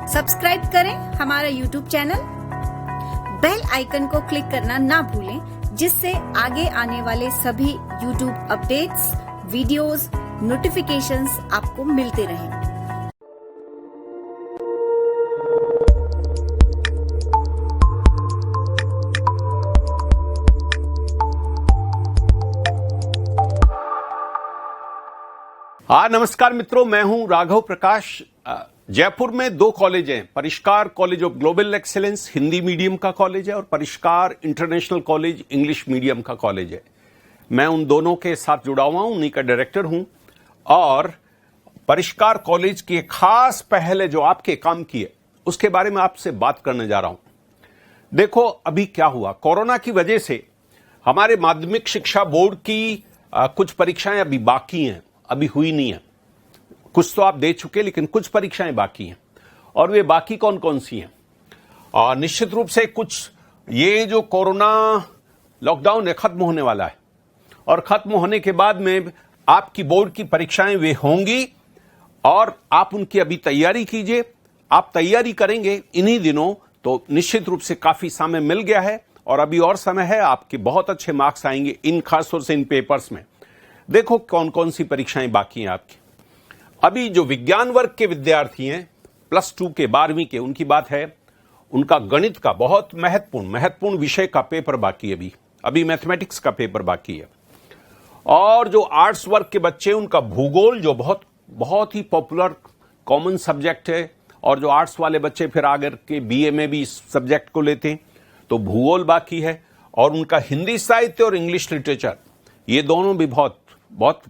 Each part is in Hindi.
सब्सक्राइब करें हमारा यूट्यूब चैनल, बेल आइकन को क्लिक करना ना भूलें, जिससे आगे आने वाले सभी यूट्यूब अपडेट्स, वीडियोस, नोटिफिकेशंस आपको मिलते रहें। नमस्कार मित्रों, मैं हूं राघव प्रकाश। जयपुर में दो कॉलेज हैं, परिष्कार college of global excellence Hindi medium का कॉलेज है और परिष्कार इंटरनेशनल कॉलेज इंग्लिश मीडियम का कॉलेज है। मैं उन दोनों के साथ जुड़ा हुआ हूं, उन्हीं का डायरेक्टर हूं। और परिष्कार कॉलेज की एक खास पहल है जो आपके काम की है, उसके बारे में आपसे बात करने जा रहा हूं। देखो, अभी क्या हुआ, कोरोना की वजह से हमारे माध्यमिक शिक्षा बोर्ड की कुछ परीक्षाएं अभी बाकी हैं, अभी हुई नहीं है। कुछ तो आप दे चुके, लेकिन कुछ परीक्षाएं बाकी हैं। और वे बाकी कौन कौन सी हैं? और निश्चित रूप से कुछ, ये जो कोरोना लॉकडाउन है खत्म होने वाला है, और खत्म होने के बाद में आपकी बोर्ड की परीक्षाएं वे होंगी और आप उनकी अभी तैयारी कीजिए। आप तैयारी करेंगे इन्हीं दिनों तो निश्चित रूप से काफी समय मिल गया है और अभी और समय है, आपके बहुत अच्छे मार्क्स आएंगे इन खासतौर से इन पेपर्स में। देखो कौन कौन सी परीक्षाएं बाकी हैं आपकी। अभी जो विज्ञान वर्ग के विद्यार्थी हैं, +2 के 12वीं के, उनकी बात है, उनका गणित का बहुत महत्वपूर्ण विषय का पेपर बाकी है। अभी मैथमेटिक्स का पेपर बाकी है। और जो आर्ट्स वर्ग के बच्चे, उनका भूगोल जो बहुत ही पॉपुलर कॉमन सब्जेक्ट है, और जो आर्ट्स वाले बच्चे फिर आगे के बीए में भी इस सब्जेक्ट को लेते हैं, तो भूगोल बाकी है। और उनका हिंदी साहित्य और इंग्लिश लिटरेचर, ये दोनों भी बहुत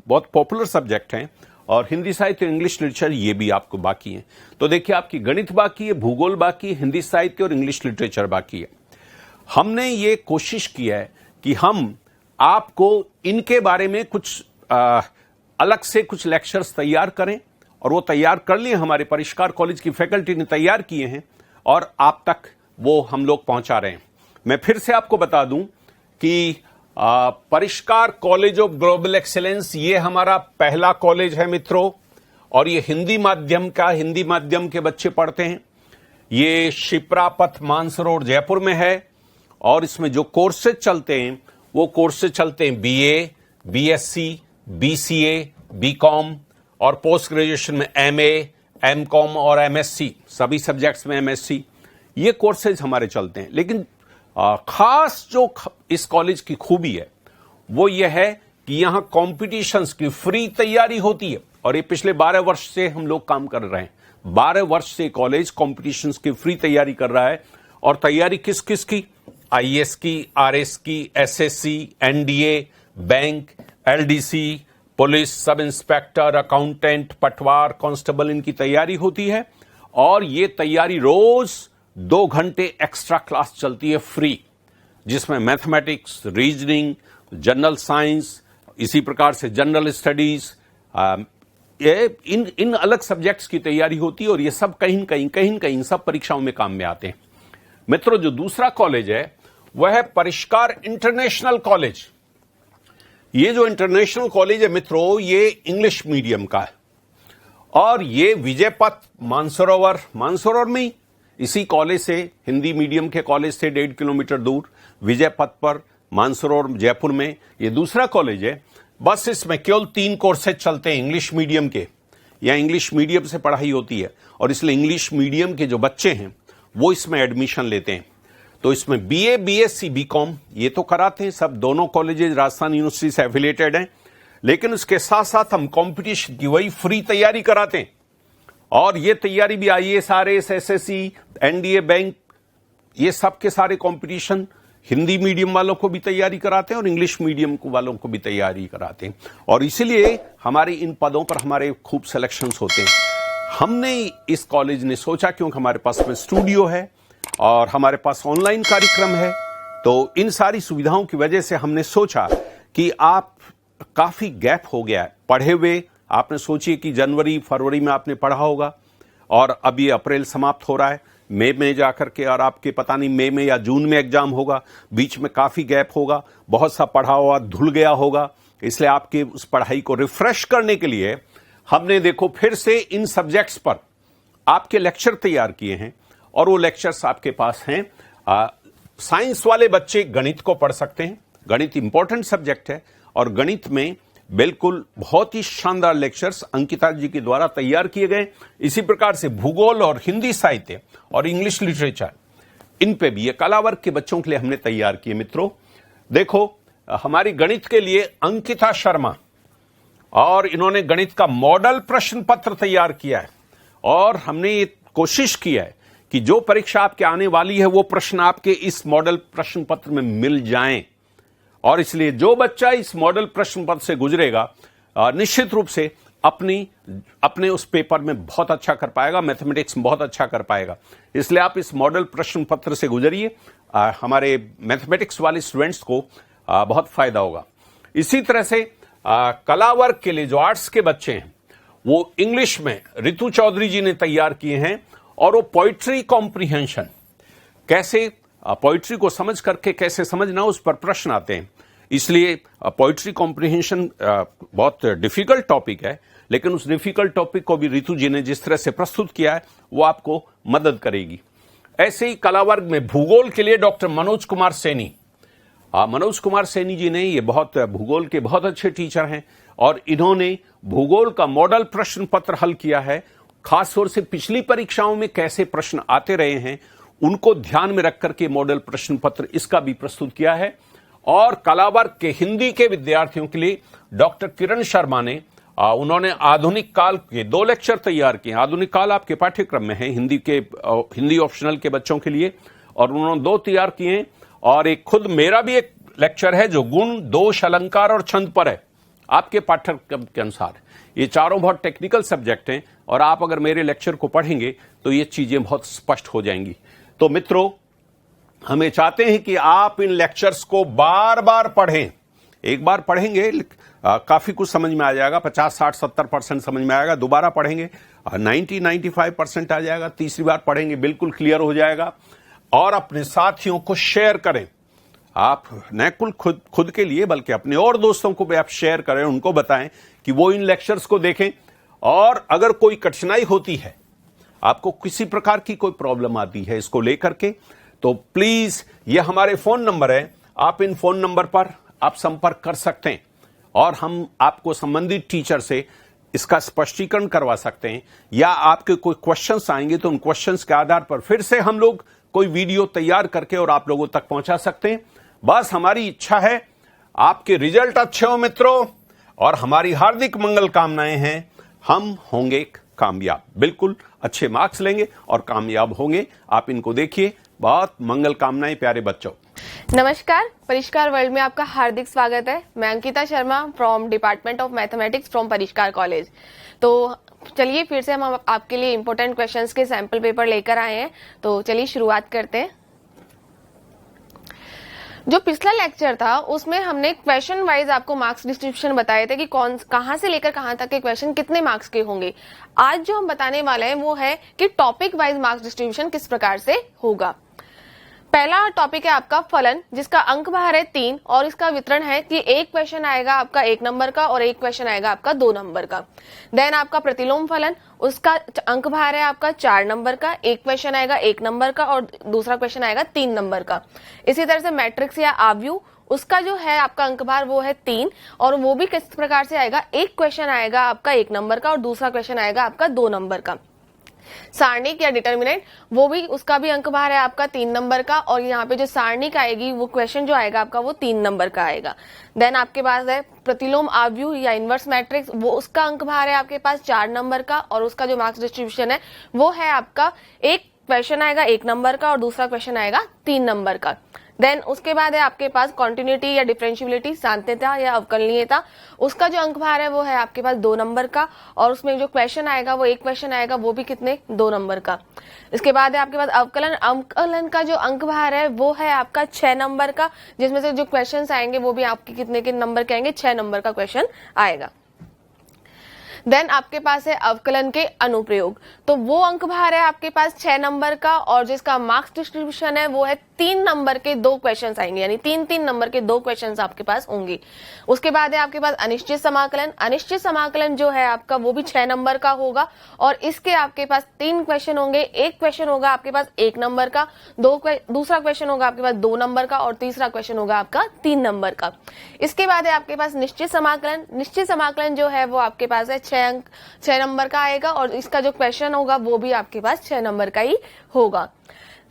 पॉपुलर सब्जेक्ट हैं, और हिंदी साहित्य और इंग्लिश लिटरेचर ये भी आपको बाकी है। तो देखिए, आपकी गणित बाकी है, भूगोल बाकी है, हिंदी साहित्य और इंग्लिश लिटरेचर बाकी है। हमने ये कोशिश की है कि हम आपको इनके बारे में कुछ अलग से कुछ लेक्चर्स तैयार करें, और वो तैयार कर लिए, हमारे परिष्कार कॉलेज की फैकल्टी ने तैयार किए हैं, और आप तक वो हम लोग पहुंचा रहे हैं। मैं फिर से आपको बता दूं कि परिष्कार कॉलेज ऑफ ग्लोबल एक्सीलेंस ये हमारा पहला कॉलेज है मित्रों, और ये हिंदी माध्यम के बच्चे पढ़ते हैं। ये शिप्रा पथ मानसरोवर जयपुर में है, और इसमें जो कोर्सेज चलते हैं वो कोर्सेज चलते हैं बीए, बीएससी, बीसीए, बीकॉम, और पोस्ट ग्रेजुएशन में एमए, एमकॉम और एमएससी, सभी सब्जेक्ट्स में एमएससी, ये कोर्सेज हमारे चलते हैं। लेकिन खास जो इस कॉलेज की खूबी है वो ये है कि यहां कॉम्पिटिशन्स की फ्री तैयारी होती है, और ये पिछले 12 वर्ष से हम लोग काम कर रहे हैं। 12 वर्ष से कॉलेज कॉम्पिटिशन्स की फ्री तैयारी कर रहा है। और तैयारी किस किस की? आईएएस की, आरएस की, SSC, NDA, bank, LDC, police, sub inspector, accountant, पटवार, कांस्टेबल, इनकी तैयारी होती है। और ये तैयारी रोज 2 घंटे एक्स्ट्रा क्लास चलती है फ्री, जिसमें मैथमेटिक्स, रीजनिंग, जनरल साइंस, इसी प्रकार से जनरल स्टडीज, इन अलग सब्जेक्ट्स की तैयारी होती है। और ये सब कहीं कहीं सब परीक्षाओं में काम में आते हैं। मित्रों, जो दूसरा कॉलेज है वह है परिष्कार इंटरनेशनल कॉलेज। ये जो इंटरनेशनल कॉलेज है मित्रों, ये इंग्लिश मीडियम का है, और ये विजयपथ मानसरोवर में ही, इसी कॉलेज से, हिंदी मीडियम के कॉलेज से 1.5 किलोमीटर दूर विजयपथ पर मानसरोवर जयपुर में ये दूसरा कॉलेज है। बस इसमें केवल 3 कोर्सेज चलते हैं इंग्लिश मीडियम के, या इंग्लिश मीडियम से पढ़ाई होती है, और इसलिए इंग्लिश मीडियम के जो बच्चे हैं वो इसमें एडमिशन लेते हैं। तो इसमें बीए, बीएससी, बीकॉम ये तो कराते हैं सब, दोनों कॉलेजेस राजस्थान यूनिवर्सिटी से एफिलिएटेड हैं। लेकिन उसके साथ साथ हम कॉम्पिटिशन की वही फ्री तैयारी कराते हैं। और ये तैयारी भी IAS, RS, SSC, NDA, bank, ये सब के सारे कंपटीशन हिंदी मीडियम वालों को भी तैयारी कराते हैं और इंग्लिश मीडियम वालों को भी तैयारी कराते हैं। और इसीलिए हमारे इन पदों पर हमारे खूब सिलेक्शंस होते हैं। हमने इस कॉलेज ने सोचा, क्योंकि हमारे पास में स्टूडियो है और हमारे पास ऑनलाइन कार्यक्रम है, तो इन सारी सुविधाओं की वजह से हमने सोचा कि आप काफी गैप हो गया है पढ़े हुए। आपने सोचिए कि जनवरी फरवरी में आपने पढ़ा होगा, और अब ये अप्रैल समाप्त हो रहा है, मई में जाकर के, और आपके पता नहीं मई में या जून में एग्जाम होगा, बीच में काफी गैप होगा, बहुत सा पढ़ा हुआ धुल गया होगा। इसलिए आपके उस पढ़ाई को रिफ्रेश करने के लिए हमने देखो फिर से इन सब्जेक्ट्स पर आपके लेक्चर तैयार किए हैं और वो लेक्चर्स आपके पास हैं। साइंस वाले बच्चे गणित को पढ़ सकते हैं, गणित इंपॉर्टेंट सब्जेक्ट है और गणित में बिल्कुल बहुत ही शानदार लेक्चर्स अंकिता जी के द्वारा तैयार किए गए। इसी प्रकार से भूगोल और हिंदी साहित्य और इंग्लिश लिटरेचर, इन पे भी ये कला वर्ग के बच्चों के लिए हमने तैयार किए। मित्रों देखो, हमारी गणित के लिए अंकिता शर्मा, और इन्होंने गणित का मॉडल प्रश्न पत्र तैयार किया है और हमने ये कोशिश की है कि जो परीक्षा आपके आने वाली है वो प्रश्न आपके इस मॉडल प्रश्न पत्र में मिल जाएं। और इसलिए जो बच्चा इस मॉडल प्रश्न पत्र से गुजरेगा निश्चित रूप से अपने उस पेपर में बहुत अच्छा कर पाएगा, मैथमेटिक्स में बहुत अच्छा कर पाएगा। इसलिए आप इस मॉडल प्रश्न पत्र से गुजरिए, हमारे मैथमेटिक्स वाले स्टूडेंट्स को बहुत फायदा होगा। इसी तरह से कला वर्ग के लिए जो आर्ट्स के बच्चे हैं वो इंग्लिश में रितु चौधरी जी ने तैयार किए हैं और वो पोइट्री कॉम्प्रिहेंशन, कैसे पोइट्री को समझ करके कैसे समझना, उस पर प्रश्न आते हैं। इसलिए पोइट्री कॉम्प्रिहेंशन बहुत डिफिकल्ट टॉपिक है, लेकिन उस डिफिकल्ट टॉपिक को भी रितु जी ने जिस तरह से प्रस्तुत किया है वो आपको मदद करेगी। ऐसे ही कला वर्ग में भूगोल के लिए डॉक्टर मनोज कुमार सैनी, मनोज कुमार सैनी जी ने, ये बहुत भूगोल के बहुत अच्छे टीचर हैं और इन्होंने भूगोल का मॉडल प्रश्न पत्र हल किया है। खासतौर से पिछली परीक्षाओं में कैसे प्रश्न आते रहे हैं उनको ध्यान में रख करके मॉडल प्रश्न पत्र इसका भी प्रस्तुत किया है। और कला वर्ग के हिंदी के विद्यार्थियों के लिए डॉक्टर किरण शर्मा ने उन्होंने आधुनिक काल के 2 लेक्चर तैयार किए। आधुनिक काल आपके पाठ्यक्रम में है हिंदी ऑप्शनल के बच्चों के लिए, और उन्होंने 2 तैयार किए हैं। और एक खुद मेरा भी एक लेक्चर है जो गुण, दोष, अलंकार और छंद पर है आपके पाठ्यक्रम के अनुसार। ये चारों बहुत टेक्निकल सब्जेक्ट हैं और आप अगर मेरे लेक्चर को पढ़ेंगे तो ये चीजें बहुत स्पष्ट हो जाएंगी। तो मित्रों, हमें चाहते हैं कि आप इन लेक्चर्स को बार बार पढ़ें। एक बार पढ़ेंगे काफी कुछ समझ में आ जाएगा, 50, 60, 70% समझ में आएगा। दोबारा पढ़ेंगे 90-95% आ जाएगा। तीसरी बार पढ़ेंगे बिल्कुल क्लियर हो जाएगा। और अपने साथियों को शेयर करें, आप न कुल खुद के लिए बल्कि अपने और दोस्तों को भी आप शेयर करें, उनको बताएं कि वो इन लेक्चर्स को देखें। और अगर कोई कठिनाई होती है, आपको किसी प्रकार की कोई प्रॉब्लम आती है इसको लेकर के, तो प्लीज ये हमारे फोन नंबर है, आप इन फोन नंबर पर आप संपर्क कर सकते हैं और हम आपको संबंधित टीचर से इसका स्पष्टीकरण करवा सकते हैं। या आपके कोई क्वेश्चंस आएंगे तो उन क्वेश्चंस के आधार पर फिर से हम लोग कोई वीडियो तैयार करके और आप लोगों तक पहुंचा सकते हैं। बस हमारी इच्छा है आपके रिजल्ट अच्छे हो मित्रों, और हमारी हार्दिक मंगल कामनाएं हैं। हम होंगे कामयाब, बिल्कुल अच्छे मार्क्स लेंगे और कामयाब होंगे। आप इनको देखिए। बहुत मंगल कामनाएं प्यारे बच्चों। नमस्कार, परिष्कार वर्ल्ड में आपका हार्दिक स्वागत है। मैं Ankita Sharma from department of mathematics from परिष्कार कॉलेज। तो चलिए फिर से हम आपके लिए इंपॉर्टेंट क्वेश्चंस के सैंपल पेपर लेकर आए हैं। तो चलिए शुरुआत करते हैं। जो पिछला लेक्चर था उसमें हमने क्वेश्चन वाइज आपको मार्क्स डिस्ट्रीब्यूशन बताए थे कि कहां से लेकर कहां तक के क्वेश्चन कितने मार्क्स के होंगे। आज जो हम बताने वाले हैं वो है कि टॉपिक वाइज मार्क्स डिस्ट्रीब्यूशन किस प्रकार से होगा। पहला टॉपिक है आपका फलन, जिसका अंक भार है 3 और इसका वितरण है कि एक क्वेश्चन आएगा आपका 1 नंबर का और एक क्वेश्चन आएगा आपका 2 नंबर का। देन आपका प्रतिलोम फलन, उसका अंक भार है आपका 4 नंबर का, एक क्वेश्चन आएगा 1 नंबर का और दूसरा क्वेश्चन आएगा 3 नंबर का। इसी तरह से मैट्रिक्स या आव्यूह, उसका जो है आपका अंक भार वो है 3 और वो भी किस प्रकार से आएगा, एक क्वेश्चन आएगा आपका 1 नंबर का और दूसरा क्वेश्चन आएगा आपका 2 नंबर का। सारणिक या डिटर्मिनेंट, वो भी उसका भी अंक भार है आपका 3 नंबर का और यहाँ पे जो सारणिक आएगी वो क्वेश्चन जो आएगा आपका वो 3 नंबर का आएगा। देन आपके पास है प्रतिलोम आव्यूह या इनवर्स मैट्रिक्स, वो उसका अंक भार है आपके पास 4 नंबर का और उसका जो मार्क्स डिस्ट्रीब्यूशन है वो है आपका एक क्वेश्चन आएगा 1 नंबर का और दूसरा क्वेश्चन आएगा 3 नंबर का। देन उसके बाद है आपके पास कॉन्टिन्यूटी या डिफरेंशियबिलिटी, सांत्यता या अवकलनीयता, उसका जो अंक भार है वो है आपके पास 2 नंबर का और उसमें जो क्वेश्चन आएगा वो एक क्वेश्चन आएगा वो भी कितने, 2 नंबर का। इसके बाद है आपके पास अवकलन, अवकलन का जो अंक भार है वो है आपका 6 नंबर का, जिसमें से जो क्वेश्चन आएंगे वो भी आपके कितने के नंबर के आएंगे, 6 नंबर का क्वेश्चन आएगा। देन आपके पास है अवकलन के अनुप्रयोग, तो वो अंक भार है आपके पास 6 नंबर का, और जिसका मार्क्स डिस्ट्रीब्यूशन है वो है 3 नंबर के 2 क्वेश्चंस आएंगे, यानी 3-3 नंबर के 2 क्वेश्चंस आपके पास होंगे। उसके बाद है आपके पास अनिश्चित समाकलन। अनिश्चित समाकलन जो है आपका वो भी 6 नंबर का होगा, और इसके आपके पास 3 क्वेश्चन होंगे। एक क्वेश्चन होगा आपके पास 1 नंबर का, दूसरा क्वेश्चन होगा आपके पास 2 नंबर का, और तीसरा क्वेश्चन होगा आपका 3 नंबर का। इसके बाद है आपके पास निश्चित समाकलन। निश्चित समाकलन जो है वो आपके पास है 6 नंबर का आएगा, और इसका जो क्वेश्चन होगा वो भी आपके पास 6 नंबर का ही होगा।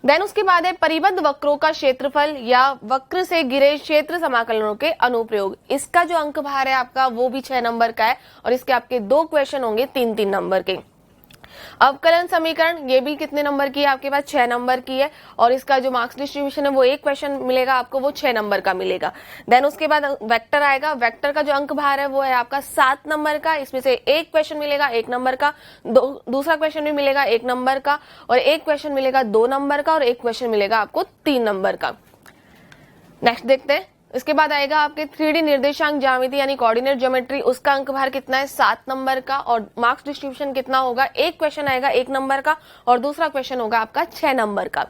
देन उसके बाद है परिबद्ध वक्रों का क्षेत्रफल या वक्र से घिरे क्षेत्र समाकलनों के अनुप्रयोग। इसका जो अंक भार है आपका वो भी 6 नंबर का है, और इसके आपके 2 क्वेश्चन होंगे 3-3 नंबर के। अवकलन समीकरण, ये भी कितने नंबर की है आपके पास? 6 नंबर की है, और इसका जो मार्क्स डिस्ट्रीब्यूशन है वो एक क्वेश्चन मिलेगा आपको, वो 6 नंबर का मिलेगा। देन उसके बाद वेक्टर आएगा। वेक्टर का जो अंक भार है वो है आपका 7 नंबर का, इसमें से एक क्वेश्चन मिलेगा 1 नंबर का, दूसरा क्वेश्चन भी मिलेगा 1 नंबर का, और एक क्वेश्चन मिलेगा 2 नंबर का, और एक क्वेश्चन मिलेगा आपको 3 नंबर का। नेक्स्ट देखते हैं। इसके बाद आएगा आपके 3D निर्देशांक ज्यामिति यानी कोऑर्डिनेट ज्योमेट्री, उसका अंक भार कितना है? 7 नंबर का, और मार्क्स डिस्ट्रीब्यूशन कितना होगा? एक क्वेश्चन आएगा 1 नंबर का, और दूसरा क्वेश्चन होगा आपका 6 नंबर का।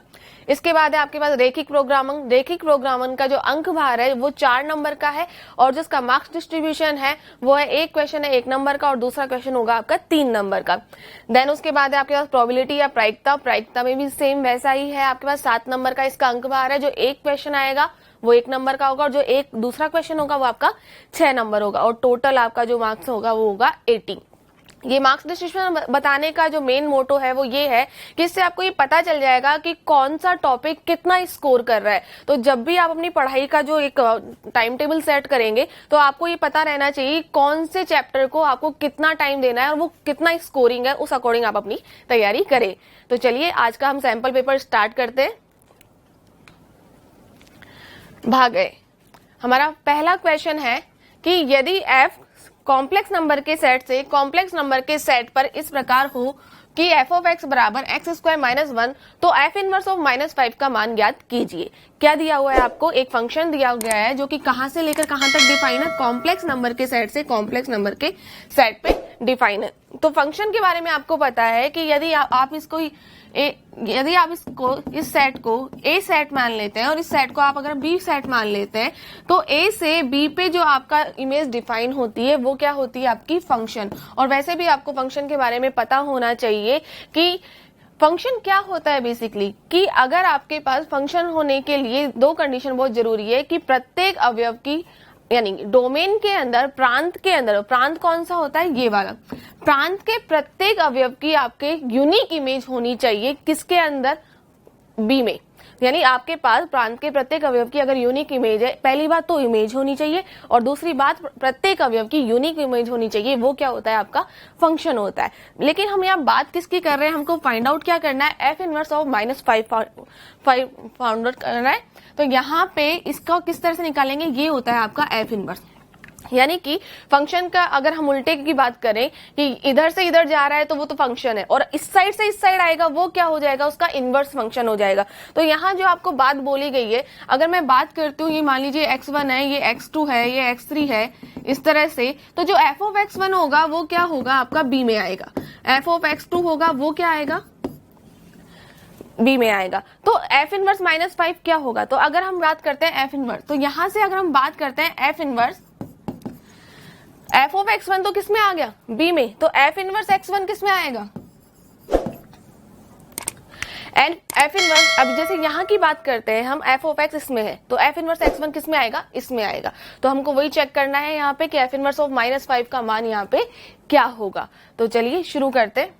इसके बाद है आपके पास रेखिक प्रोग्रामन। रेखिक प्रोग्रामन का जो अंक भार है वो 4 नंबर का है, और जिसका मार्क्स डिस्ट्रीब्यूशन है वो है एक क्वेश्चन है 1 नंबर का, और दूसरा क्वेश्चन होगा आपका 3 नंबर का। देन उसके बाद है आपके पास प्रोबेबिलिटी या प्रायिकता। प्रायिकता में भी सेम वैसा ही है, आपके पास 7 नंबर का इसका अंक भार है। जो एक क्वेश्चन आएगा वो 1 नंबर का होगा, और जो एक दूसरा क्वेश्चन होगा वो आपका 6 नंबर होगा, और टोटल आपका जो मार्क्स होगा वो होगा 80। ये मार्क्स डिस्ट्रीब्यूशन बताने का जो मेन मोटो है वो ये है कि इससे आपको ये पता चल जाएगा कि कौन सा टॉपिक कितना स्कोर कर रहा है। तो जब भी आप अपनी पढ़ाई का जो एक टाइम टेबल सेट करेंगे तो आपको ये पता रहना चाहिए कौन से चैप्टर को आपको कितना टाइम देना है और वो कितना स्कोरिंग है, उस अकॉर्डिंग आप अपनी तैयारी करें। तो चलिए आज का हम सैंपल पेपर स्टार्ट करते हैं। भाग ए, हमारा पहला क्वेश्चन है कि यदि f कॉम्प्लेक्स नंबर के सेट से कॉम्प्लेक्स नंबर के सेट पर इस प्रकार हो कि f ऑफ x बराबर x² - 1, तो f इनवर्स ऑफ -5 का मान ज्ञात कीजिए। क्या दिया हुआ है आपको? एक फंक्शन दिया गया है जो कि कहां से लेकर कहां तक डिफाइन है? कॉम्प्लेक्स नंबर के सेट से कॉम्प्लेक्स नंबर के सेट पे डिफाइन है। तो फंक्शन के बारे में आपको पता है कि यदि आप इसको इस सेट को ए सेट मान लेते हैं और इस सेट को आप अगर बी सेट मान लेते हैं, तो ए से बी पे जो आपका इमेज डिफाइन होती है वो क्या होती है? आपकी फंक्शन। और वैसे भी आपको फंक्शन के बारे में पता होना चाहिए कि फंक्शन क्या होता है बेसिकली, कि अगर आपके पास फंक्शन होने के लिए 2 कंडीशन बहुत जरूरी है कि प्रत्येक अवयव की यानी डोमेन के अंदर, प्रांत के अंदर, प्रांत कौन सा होता है? ये वाला। प्रांत के प्रत्येक अवयव की आपके यूनिक इमेज होनी चाहिए। किसके अंदर? बी में। यानी आपके पास प्रांत के प्रत्येक अवयव की अगर यूनिक इमेज है, पहली बात तो इमेज होनी चाहिए, और दूसरी बात प्रत्येक अवयव की यूनिक इमेज होनी चाहिए। वो क्या होता है? आपका फंक्शन होता है। लेकिन हम यहाँ बात किसकी कर रहे हैं? हमको फाइंड आउट क्या करना है? f inverse of -5 find out करना है। तो यहाँ पे इसका किस तरह से निकालेंगे? ये होता है आपका f इनवर्स। यानी कि फंक्शन का अगर हम उल्टे की बात करें कि इधर से इधर जा रहा है तो वो तो फंक्शन है, और इस साइड से इस साइड आएगा वो क्या हो जाएगा? उसका इनवर्स फंक्शन हो जाएगा। तो यहाँ जो आपको बात बोली गई है, अगर मैं बात करती हूँ, ये मान लीजिए x1 है, ये x2 है, ये x3 है, इस तरह से, तो जो f ऑफ x1 होगा वो क्या होगा? आपका b में आएगा। f ऑफ x2 होगा वो क्या आएगा? बी में आएगा। तो f इनवर्स -5 क्या होगा? तो अगर हम बात करते हैं f इनवर्स, तो यहां से अगर हम बात करते हैं f inverse, f of x1 तो किस में आ गया? b में। तो f इनवर्स x1 किस में आएगा? एंड f इनवर्स, अब जैसे यहाँ की बात करते हैं हम, f ऑफ x इसमें है, तो f इनवर्स x1 किस में आएगा? इसमें आएगा। तो हमको वही चेक करना है यहाँ पे कि f इनवर्स ऑफ -5 का मान यहाँ पे क्या होगा। तो चलिए शुरू करते हैं।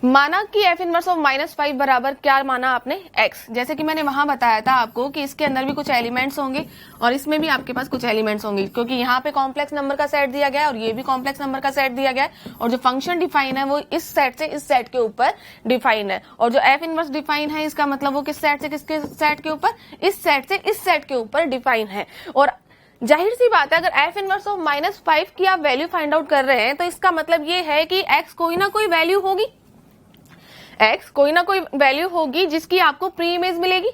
माना कि f इनवर्स ऑफ -5 बराबर क्या माना आपने? x। जैसे कि मैंने वहां बताया था आपको कि इसके अंदर भी कुछ एलिमेंट्स होंगे और इसमें भी आपके पास कुछ एलिमेंट्स होंगे, क्योंकि यहाँ पे कॉम्प्लेक्स नंबर का सेट दिया गया है और ये भी कॉम्प्लेक्स नंबर का सेट दिया गया है, और जो फंक्शन डिफाइन है वो इस सेट से इस सेट के ऊपर डिफाइन है, और जो f इनवर्स डिफाइन है इसका मतलब वो किस सेट से किसके सेट के ऊपर? इस सेट से इस सेट के ऊपर डिफाइन है। और जाहिर सी बात है, अगर f इनवर्स ऑफ -5 की आप वैल्यू फाइंड आउट कर रहे हैं तो इसका मतलब ये है कि x कोई ना कोई वैल्यू होगी, x कोई ना कोई वैल्यू होगी जिसकी आपको प्री इमेज मिलेगी।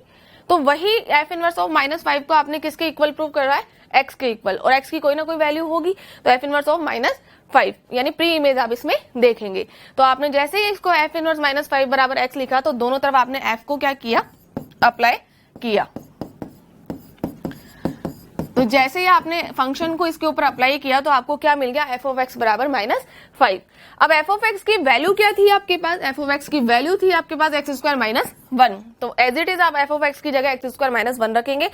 तो वही f इनवर्स ऑफ -5 को आपने किसके इक्वल प्रूव कर रहा है? एक्स के इक्वल, और एक्स की कोई ना कोई वैल्यू होगी, तो एफ इनवर्स ऑफ -5 यानी प्री इमेज आप इसमें देखेंगे। तो आपने जैसे ही इसको एफ इनवर्स -5 बराबर एक्स लिखा तो दोनों तरफ आपने एफ को क्या किया, अप्लाई किया। तो जैसे ही आपने फंक्शन को इसके ऊपर अप्लाई किया तो आपको क्या मिल गया, एफ ऑफ एक्स बराबर -5। अब एफ ऑफ एक्स की वैल्यू क्या थी आपके पास, एफ ऑफ एक्स की वैल्यू थी आपके पास x² -1, तो एज इट इज आप एफ ऑफ एक्स की जगह x² -1 रखेंगे,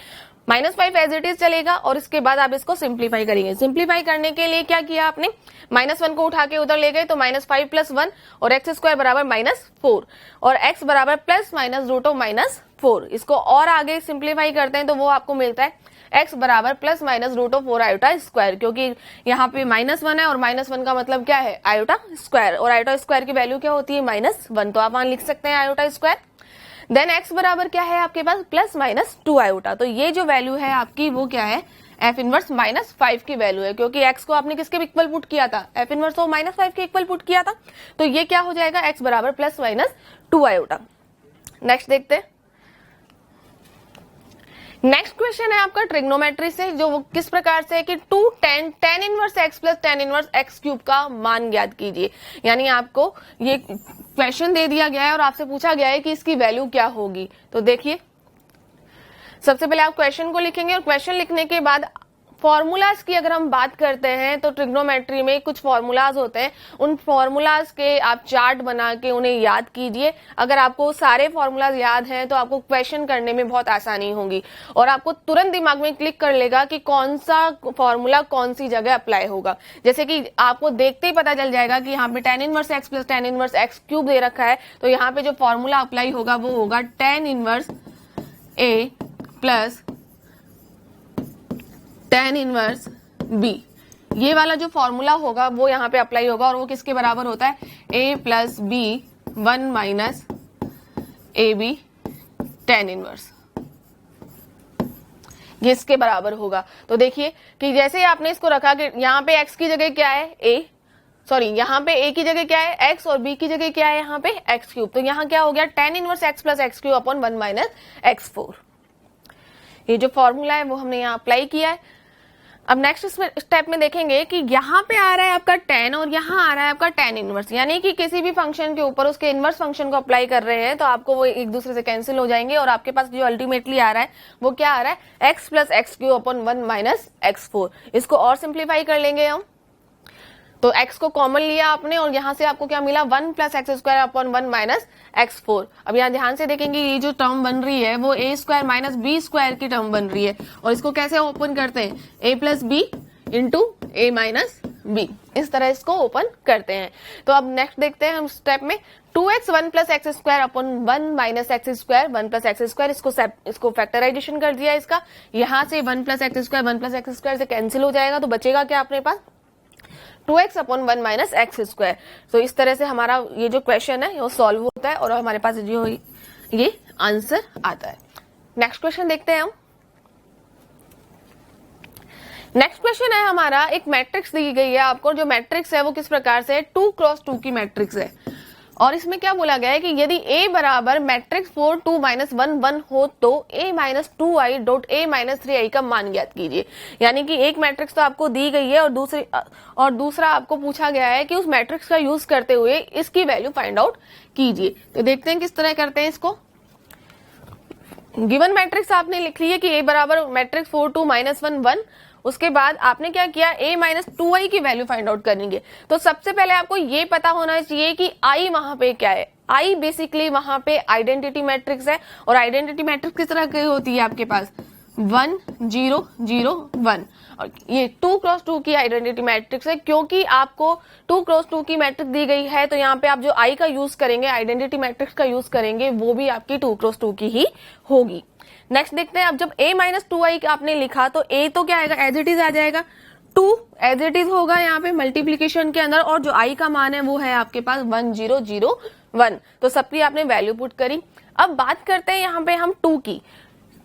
-5 एज इट इज चलेगा, और इसके बाद आप इसको सिंप्लीफाई करेंगे। सिंप्लीफाई करने के लिए क्या किया आपने, -1 को उठा के उधर ले गए, तो -5 + 1 और x² बराबर -4 और x बराबर ±√4। इसको और आगे सिंप्लीफाई करते हैं तो वो आपको मिलता है x बराबर ±√4 आयोटा स्क्वायर, क्योंकि यहाँ पे -1 है और -1 का मतलब क्या है, आयोटा स्क्वायर, और आयोटा स्क्वायर की वैल्यू क्या होती है, -1, तो आप वहां लिख सकते हैं आयोटा स्क्वायर। देन x बराबर क्या है आपके पास, +-2 आयोटा, तो ये जो वैल्यू है आपकी वो क्या है, एफ इनवर्स -5 की वैल्यू है, क्योंकि x को आपने किसके इक्वल पुट किया था, एफ इनवर्स ऑफ -5 के इक्वल पुट किया था, तो ये क्या हो जाएगा, x बराबर +-2 आयोटा। नेक्स्ट देखते हैं। नेक्स्ट क्वेश्चन है आपका ट्रिग्नोमेट्री से, जो किस प्रकार से है कि 2 tan inverse x plus tan inverse x³ का मान ज्ञात कीजिए। यानी आपको ये क्वेश्चन दे दिया गया है और आपसे पूछा गया है कि इसकी वैल्यू क्या होगी। तो देखिए, सबसे पहले आप क्वेश्चन को लिखेंगे, और क्वेश्चन लिखने के बाद फॉर्मूलाज की अगर हम बात करते हैं तो ट्रिग्नोमेट्री में कुछ फॉर्मूलाज होते हैं, उन फॉर्मूलाज के आप चार्ट बना के उन्हें याद कीजिए। अगर आपको सारे फॉर्मूलाज याद हैं तो आपको क्वेश्चन करने में बहुत आसानी होगी, और आपको तुरंत दिमाग में क्लिक कर लेगा कि कौन सा फॉर्मूला कौन सी जगह अप्लाई होगा। जैसे कि आपको देखते ही पता चल जाएगा कि यहाँ पे tan inverse x plus tan inverse x³ दे रखा है, तो यहाँ पे जो फॉर्मूला अप्लाई होगा वो होगा tan inverse a plus tan inverse b। ये वाला जो फॉर्मूला होगा वो यहाँ पे अप्लाई होगा, और वो किसके बराबर होता है, a प्लस b 1 minus ab tan inverse, ये इसके बराबर होगा। तो देखिए कि जैसे ही आपने इसको रखा कि यहाँ पे x की जगह क्या है, यहाँ पे a की जगह क्या है x, और b की जगह क्या है यहाँ पे x³, तो यहाँ क्या हो गया, tan inverse x plus x³ upon 1 minus x4। ये जो फॉर्मूला है वो हमने यहाँ अप्लाई किया है। अब नेक्स्ट स्टेप में देखेंगे कि यहाँ पे आ रहा है आपका tan और यहाँ आ रहा है आपका tan इनवर्स, यानी कि किसी भी फंक्शन के ऊपर उसके इनवर्स फंक्शन को अप्लाई कर रहे हैं तो आपको वो एक दूसरे से कैंसिल हो जाएंगे, और आपके पास जो अल्टीमेटली आ रहा है वो क्या आ रहा है, x plus x³ upon 1 minus x4। इसको और सिंप्लीफाई कर लेंगे हम, तो x को कॉमन लिया आपने और यहाँ से आपको क्या मिला, 1 plus x² upon 1 minus x4। अब यहाँ ध्यान से देखेंगे ये जो टर्म बन रही है वो a² माइनस b² की टर्म बन रही है, और इसको कैसे ओपन करते हैं, a plus B into a minus b, इस तरह इसको ओपन करते हैं। तो अब नेक्स्ट देखते हैं हम स्टेप में, 2x 1 plus x² upon 1 minus x², 1 plus x², इसको फैक्टराइजेशन कर दिया इसका, यहाँ से 1 प्लस x² से कैंसिल हो जाएगा, तो बचेगा क्या अपने पास, 2x अपॉन 1 माइनस x²। तो इस तरह से हमारा ये जो क्वेश्चन है वो सॉल्व होता है, और हमारे पास जो ये आंसर आता है। नेक्स्ट क्वेश्चन देखते हैं हम। नेक्स्ट क्वेश्चन है हमारा, एक मैट्रिक्स दी गई है आपको, जो मैट्रिक्स है वो किस प्रकार से है, 2 क्रॉस 2 की मैट्रिक्स है, और इसमें क्या बोला गया है कि यदि a बराबर मैट्रिक्स 4 2 माइनस 1 1 हो तो a minus 2i dot a minus 3i का मान ज्ञात कीजिए। यानी कि एक मैट्रिक्स तो आपको दी गई है और दूसरा आपको पूछा गया है कि उस मैट्रिक्स का यूज करते हुए इसकी वैल्यू फाइंड आउट कीजिए। तो देखते हैं किस तरह करते हैं इसको। गिवन मैट्रिक्स आपने लिख ली है कि a बराबर मैट्रिक्स 4 2 माइनस 1 1, उसके बाद आपने क्या किया, a माइनस 2i की वैल्यू फाइंड आउट करेंगे। तो सबसे पहले आपको ये पता होना चाहिए कि i वहां पे क्या है। i बेसिकली वहां पे आइडेंटिटी मैट्रिक्स है, और आइडेंटिटी मैट्रिक्स किस तरह की होती है आपके पास, 1 0 0 1, और ये 2 क्रॉस 2 की आइडेंटिटी मैट्रिक्स है। क्योंकि आपको 2 क्रॉस 2 की मैट्रिक्स दी गई है तो यहाँ पे आप जो i का यूज करेंगे, आइडेंटिटी मैट्रिक्स का यूज करेंगे, वो भी आपकी 2 क्रॉस 2 की ही होगी। नेक्स्ट देखते हैं, अब जब a माइनस 2i आपने लिखा तो a तो क्या आएगा, एज इट इज आ जाएगा, 2 एज इट इज होगा यहाँ पे मल्टीप्लीकेशन के अंदर, और जो i का मान है वो है आपके पास 1 0 0 1। तो सबकी आपने वैल्यू पुट करी। अब बात करते हैं यहाँ पे हम 2 की।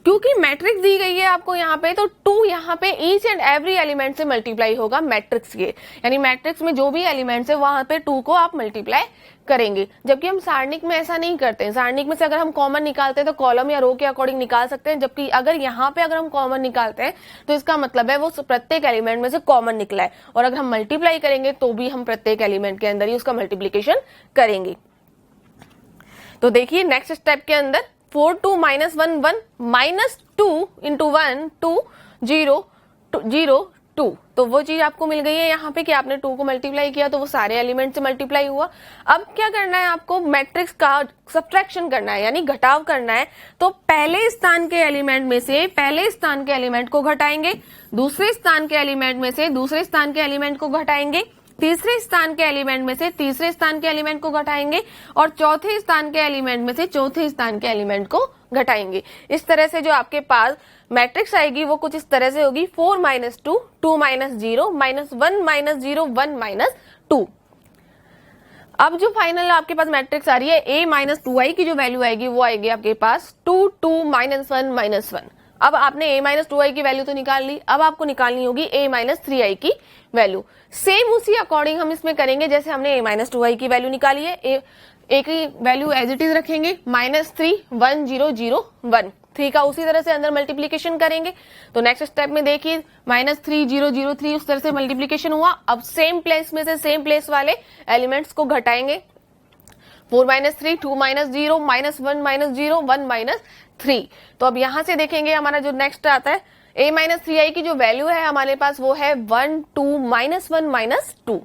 क्योंकि मैट्रिक्स दी गई है आपको यहाँ पे, तो 2 यहाँ पे ईच एंड एवरी एलिमेंट से मल्टीप्लाई होगा मैट्रिक्स के, यानी मैट्रिक्स में जो भी एलिमेंट्स है वहां पे 2 को आप मल्टीप्लाई करेंगे। जबकि हम सारणिक में ऐसा नहीं करते हैं। सारणिक में से अगर हम कॉमन निकालते हैं तो कॉलम या रो के अकॉर्डिंग निकाल सकते हैं, जबकि अगर यहाँ पे अगर हम कॉमन निकालते हैं तो इसका मतलब है वो प्रत्येक एलिमेंट में से कॉमन निकला है, और अगर हम मल्टीप्लाई करेंगे तो भी हम प्रत्येक एलिमेंट के अंदर ही उसका मल्टीप्लीकेशन करेंगे। तो देखिए नेक्स्ट स्टेप के अंदर 4 2 -1 1 -2 × 1 2 0 0 2, तो वो चीज आपको मिल गई है यहाँ पे कि आपने 2 को मल्टीप्लाई किया तो वो सारे एलिमेंट से मल्टीप्लाई हुआ। अब क्या करना है आपको, मैट्रिक्स का सब्ट्रैक्शन करना है, यानी घटाव करना है। तो पहले स्थान के एलिमेंट में से पहले स्थान के एलिमेंट को घटाएंगे, दूसरे स्थान के एलिमेंट में से दूसरे स्थान के एलिमेंट को घटाएंगे, तीसरे स्थान के एलिमेंट में से तीसरे स्थान के एलिमेंट को घटाएंगे, और चौथे स्थान के एलिमेंट में से चौथे स्थान के एलिमेंट को घटाएंगे। इस तरह से जो आपके पास मैट्रिक्स आएगी वो कुछ इस तरह से होगी, 4 - 2 2 - 0 -1 - 0 1 - 2। अब जो फाइनल आपके पास मैट्रिक्स आ रही है a - 2i की जो वैल्यू आएगी वो आएगी आपके पास 2 2 -1 -1। अब आपने a - 2i की वैल्यू तो निकाल ली, अब आपको निकालनी होगी a - 3i की वैल्यू। सेम उसी अकॉर्डिंग हम इसमें करेंगे जैसे हमने a - 2i की वैल्यू निकाली है। a की वैल्यू एज इट इज रखेंगे, -3 1 0 0 1, 3 का उसी तरह से अंदर मल्टीप्लीकेशन करेंगे। तो नेक्स्ट स्टेप में देखिए -3 0 0 3 उस तरह से मल्टीप्लीकेशन हुआ। अब सेम प्लेस में से सेम प्लेस वाले एलिमेंट्स को घटाएंगे, 4 - 3 2 - 0 -1 - 0 1 - 3। तो अब यहां से देखेंगे हमारा जो नेक्स्ट आता है a - 3i की जो वैल्यू है हमारे पास वो है 1 2 -1 -2।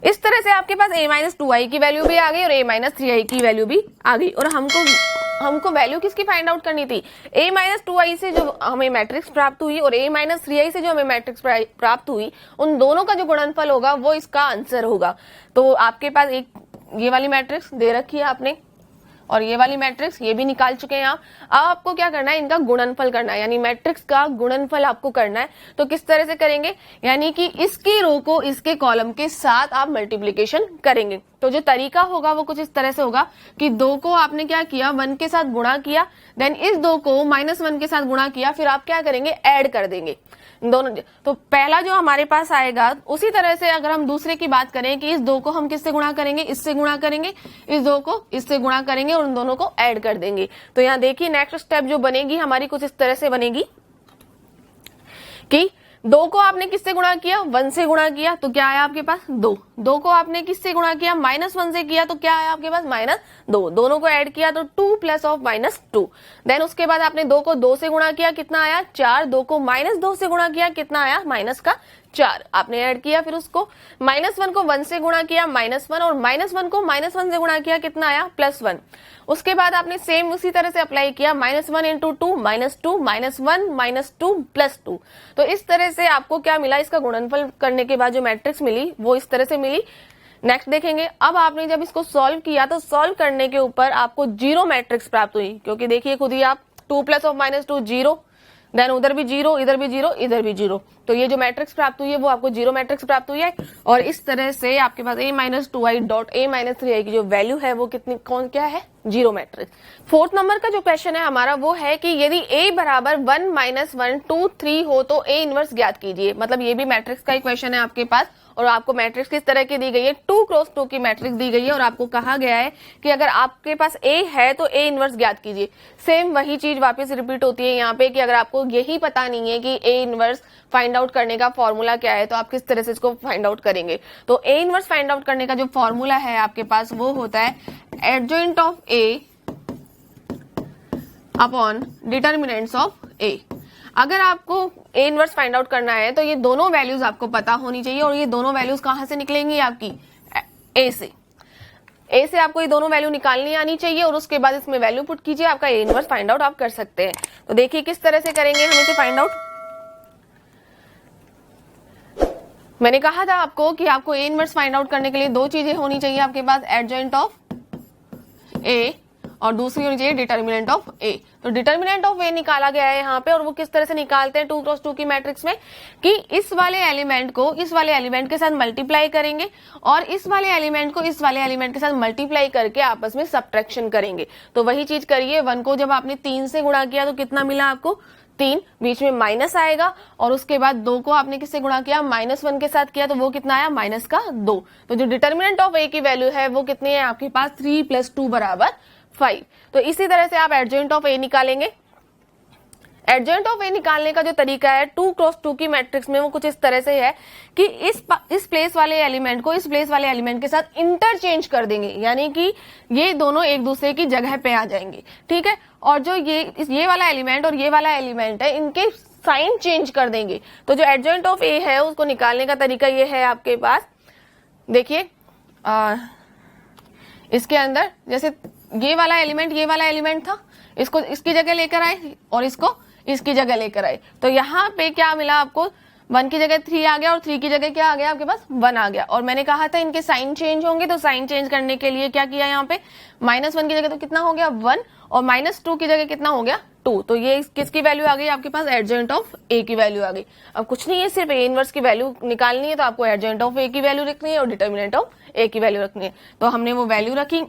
इस तरह से आपके पास a - 2i की वैल्यू भी आ गई और a - 3i की वैल्यू भी आ गई। और हमको वैल्यू किसकी फाइंड आउट करनी थी, a - 2i से जो हमें मैट्रिक्स प्राप्त हुई और a - 3i से जो हमें मैट्रिक्स प्राप्त हुई, उन दोनों का जो गुणनफल होगा वो इसका आंसर होगा। तो आपके पास एक ये वाली मैट्रिक्स दे रखी है आपने, और ये वाली मैट्रिक्स ये भी निकाल चुके हैं आप। अब आपको क्या करना है, इनका गुणनफल करना है, यानी मैट्रिक्स का गुणनफल आपको करना है। तो किस तरह से करेंगे, यानी कि इसकी रो को इसके कॉलम के साथ आप मल्टीप्लीकेशन करेंगे। तो जो तरीका होगा वो कुछ इस तरह से होगा कि 2 को आपने क्या किया, 1 के साथ गुणा किया, देन इस 2 को -1 के साथ गुणा किया, फिर आप क्या करेंगे, ऐड कर देंगे दोनों। तो पहला जो हमारे पास आएगा, उसी तरह से अगर हम दूसरे की बात करें कि इस 2 को हम किससे गुणा करेंगे, इससे गुणा करेंगे, इस 2 को इससे गुणा करेंगे और उन दोनों को ऐड कर देंगे। तो यहाँ देखिए नेक्स्ट स्टेप जो बनेगी हमारी कुछ इस तरह से बनेगी कि 2 को आपने किससे गुणा किया, 1 से गुणा किया, तो क्या आया आपके पास 2। 2 को आपने किससे गुणा किया, -1 से किया, तो क्या आया आपके पास -2। दोनों को ऐड किया तो 2 + -2। देन उसके बाद आपने 2 को 2 से गुणा किया, कितना आया 4। 2 को -2 से गुणा किया, कितना आया -4। आपने ऐड किया, फिर उसको -1 को 1 से गुणा किया, -1, और -1 को -1 से गुणा किया, कितना आया +1। उसके बाद आपने सेम उसी तरह से अप्लाई किया, -1 × 2 -2 -1 -2 +2। तो इस तरह से आपको क्या मिला, इसका गुणनफल करने के बाद जो मैट्रिक्स मिली वो इस तरह से मिली। नेक्स्ट देखेंगे, अब आपने जब इसको सॉल्व किया तो सॉल्व करने के ऊपर आपको 0 मैट्रिक्स प्राप्त हुई, क्योंकि देखिए खुद ही आप 2 + -2 0, देन उधर भी 0, इधर भी 0, इधर भी 0। तो ये जो मैट्रिक्स प्राप्त हुई है वो आपको 0 मैट्रिक्स प्राप्त हुई है। और इस तरह से आपके पास a - 2i dot a - 3i की जो वैल्यू है वो कितनी क्या है, 0 मैट्रिक्स। 4th नंबर का जो क्वेश्चन है हमारा वो है कि यदि a बराबर 1 - 1 2 3 हो तो a इनवर्स ज्ञात कीजिए। मतलब ये भी मैट्रिक्स का ही क्वेश्चन है आपके पास, और आपको मैट्रिक्स किस तरह की दी गई है, 2 × 2 की मैट्रिक्स दी गई है, और आपको कहा गया है कि अगर आपके पास a है तो a इनवर्स ज्ञात कीजिए। सेम वही चीज वापस रिपीट होती है यहाँ पे कि अगर आपको यही पता नहीं है कि a इनवर्स फाइंड आउट करने का फॉर्मूला क्या है तो आप किस तरह से इसको फाइंड आउट करेंगे। तो a इनवर्स फाइंड आउट करने का जो फॉर्मूला है आपके पास वो होता है adjoint of a upon determinants of a। अगर आपको a इनवर्स फाइंड आउट करना है तो ये दोनों वैल्यूज आपको पता होनी चाहिए, और ये दोनों वैल्यूज कहां से निकलेंगी आपकी, a से आपको ये दोनों वैल्यू निकालनी आनी चाहिए, और उसके बाद इसमें वैल्यू पुट कीजिए, आपका a इनवर्स फाइंड आउट आप कर सकते हैं। तो देखिए किस तरह से करेंगे हम इसे फाइंड आउट। मैंने कहा था आपको कि आपको a इनवर्स फाइंड आउट करने के लिए 2 चीजें होनी चाहिए आपके पास, एडजॉइंट ऑफ a और दूसरी होनी चाहिए डिटर्मिनेंट ऑफ ए। तो डिटर्मिनेंट ऑफ ए निकाला गया है यहाँ पे, और वो किस तरह से निकालते हैं 2x2 की मैट्रिक्स में कि इस वाले एलिमेंट को इस वाले एलिमेंट के साथ मल्टीप्लाई करेंगे और इस वाले एलिमेंट को इस वाले एलिमेंट के साथ मल्टीप्लाई करके आपस में सब्ट्रैक्शन करेंगे। तो वही चीज करिए, 1 को जब आपने 3 से गुणा किया तो कितना मिला आपको 3, बीच में माइनस आएगा, और उसके बाद 2 को आपने किससे गुणा किया -1 के साथ किया तो वो कितना आया -2। तो जो डिटर्मिनेंट ऑफ ए की वैल्यू है वो कितनी है आपके पास 3 + 2 = 5। तो इसी तरह से आप एडजॉइंट ऑफ ए निकालेंगे। एडजॉइंट ऑफ ए निकालने का जो तरीका है 2x2 की मैट्रिक्स में वो कुछ इस तरह से है कि इस प्लेस वाले एलिमेंट को इस प्लेस वाले एलिमेंट के साथ इंटरचेंज कर देंगे, यानी कि ये दोनों एक दूसरे की जगह पे आ जाएंगे, ठीक है। और जो ये वाला एलिमेंट और ये वाला एलिमेंट है इनके साइन चेंज कर देंगे। तो जो एडजॉइंट ऑफ ए है उसको निकालने का तरीका ये है आपके पास, देखिए इसके अंदर जैसे ये वाला एलिमेंट था, इसको इसकी जगह लेकर आए और इसको इसकी जगह लेकर आए। तो यहाँ पे क्या मिला आपको, 1 की जगह 3 आ गया और 3 की जगह क्या आ गया आपके पास 1 आ गया। और मैंने कहा था इनके साइन चेंज होंगे, तो साइन चेंज करने के लिए क्या किया यहाँ पे, -1 की जगह तो कितना हो गया 1 और -2 की जगह कितना हो गया 2। तो ये किसकी वैल्यू आ गई आपके पास, एडजॉइंट ऑफ ए की वैल्यू आ गई। अब कुछ नहीं है, सिर्फ ए इनवर्स की वैल्यू निकालनी है, तो आपको एडजॉइंट ऑफ ए की वैल्यू रखनी है और डिटर्मिनेंट ऑफ ए की वैल्यू रखनी है। तो हमने वो वैल्यू रखी।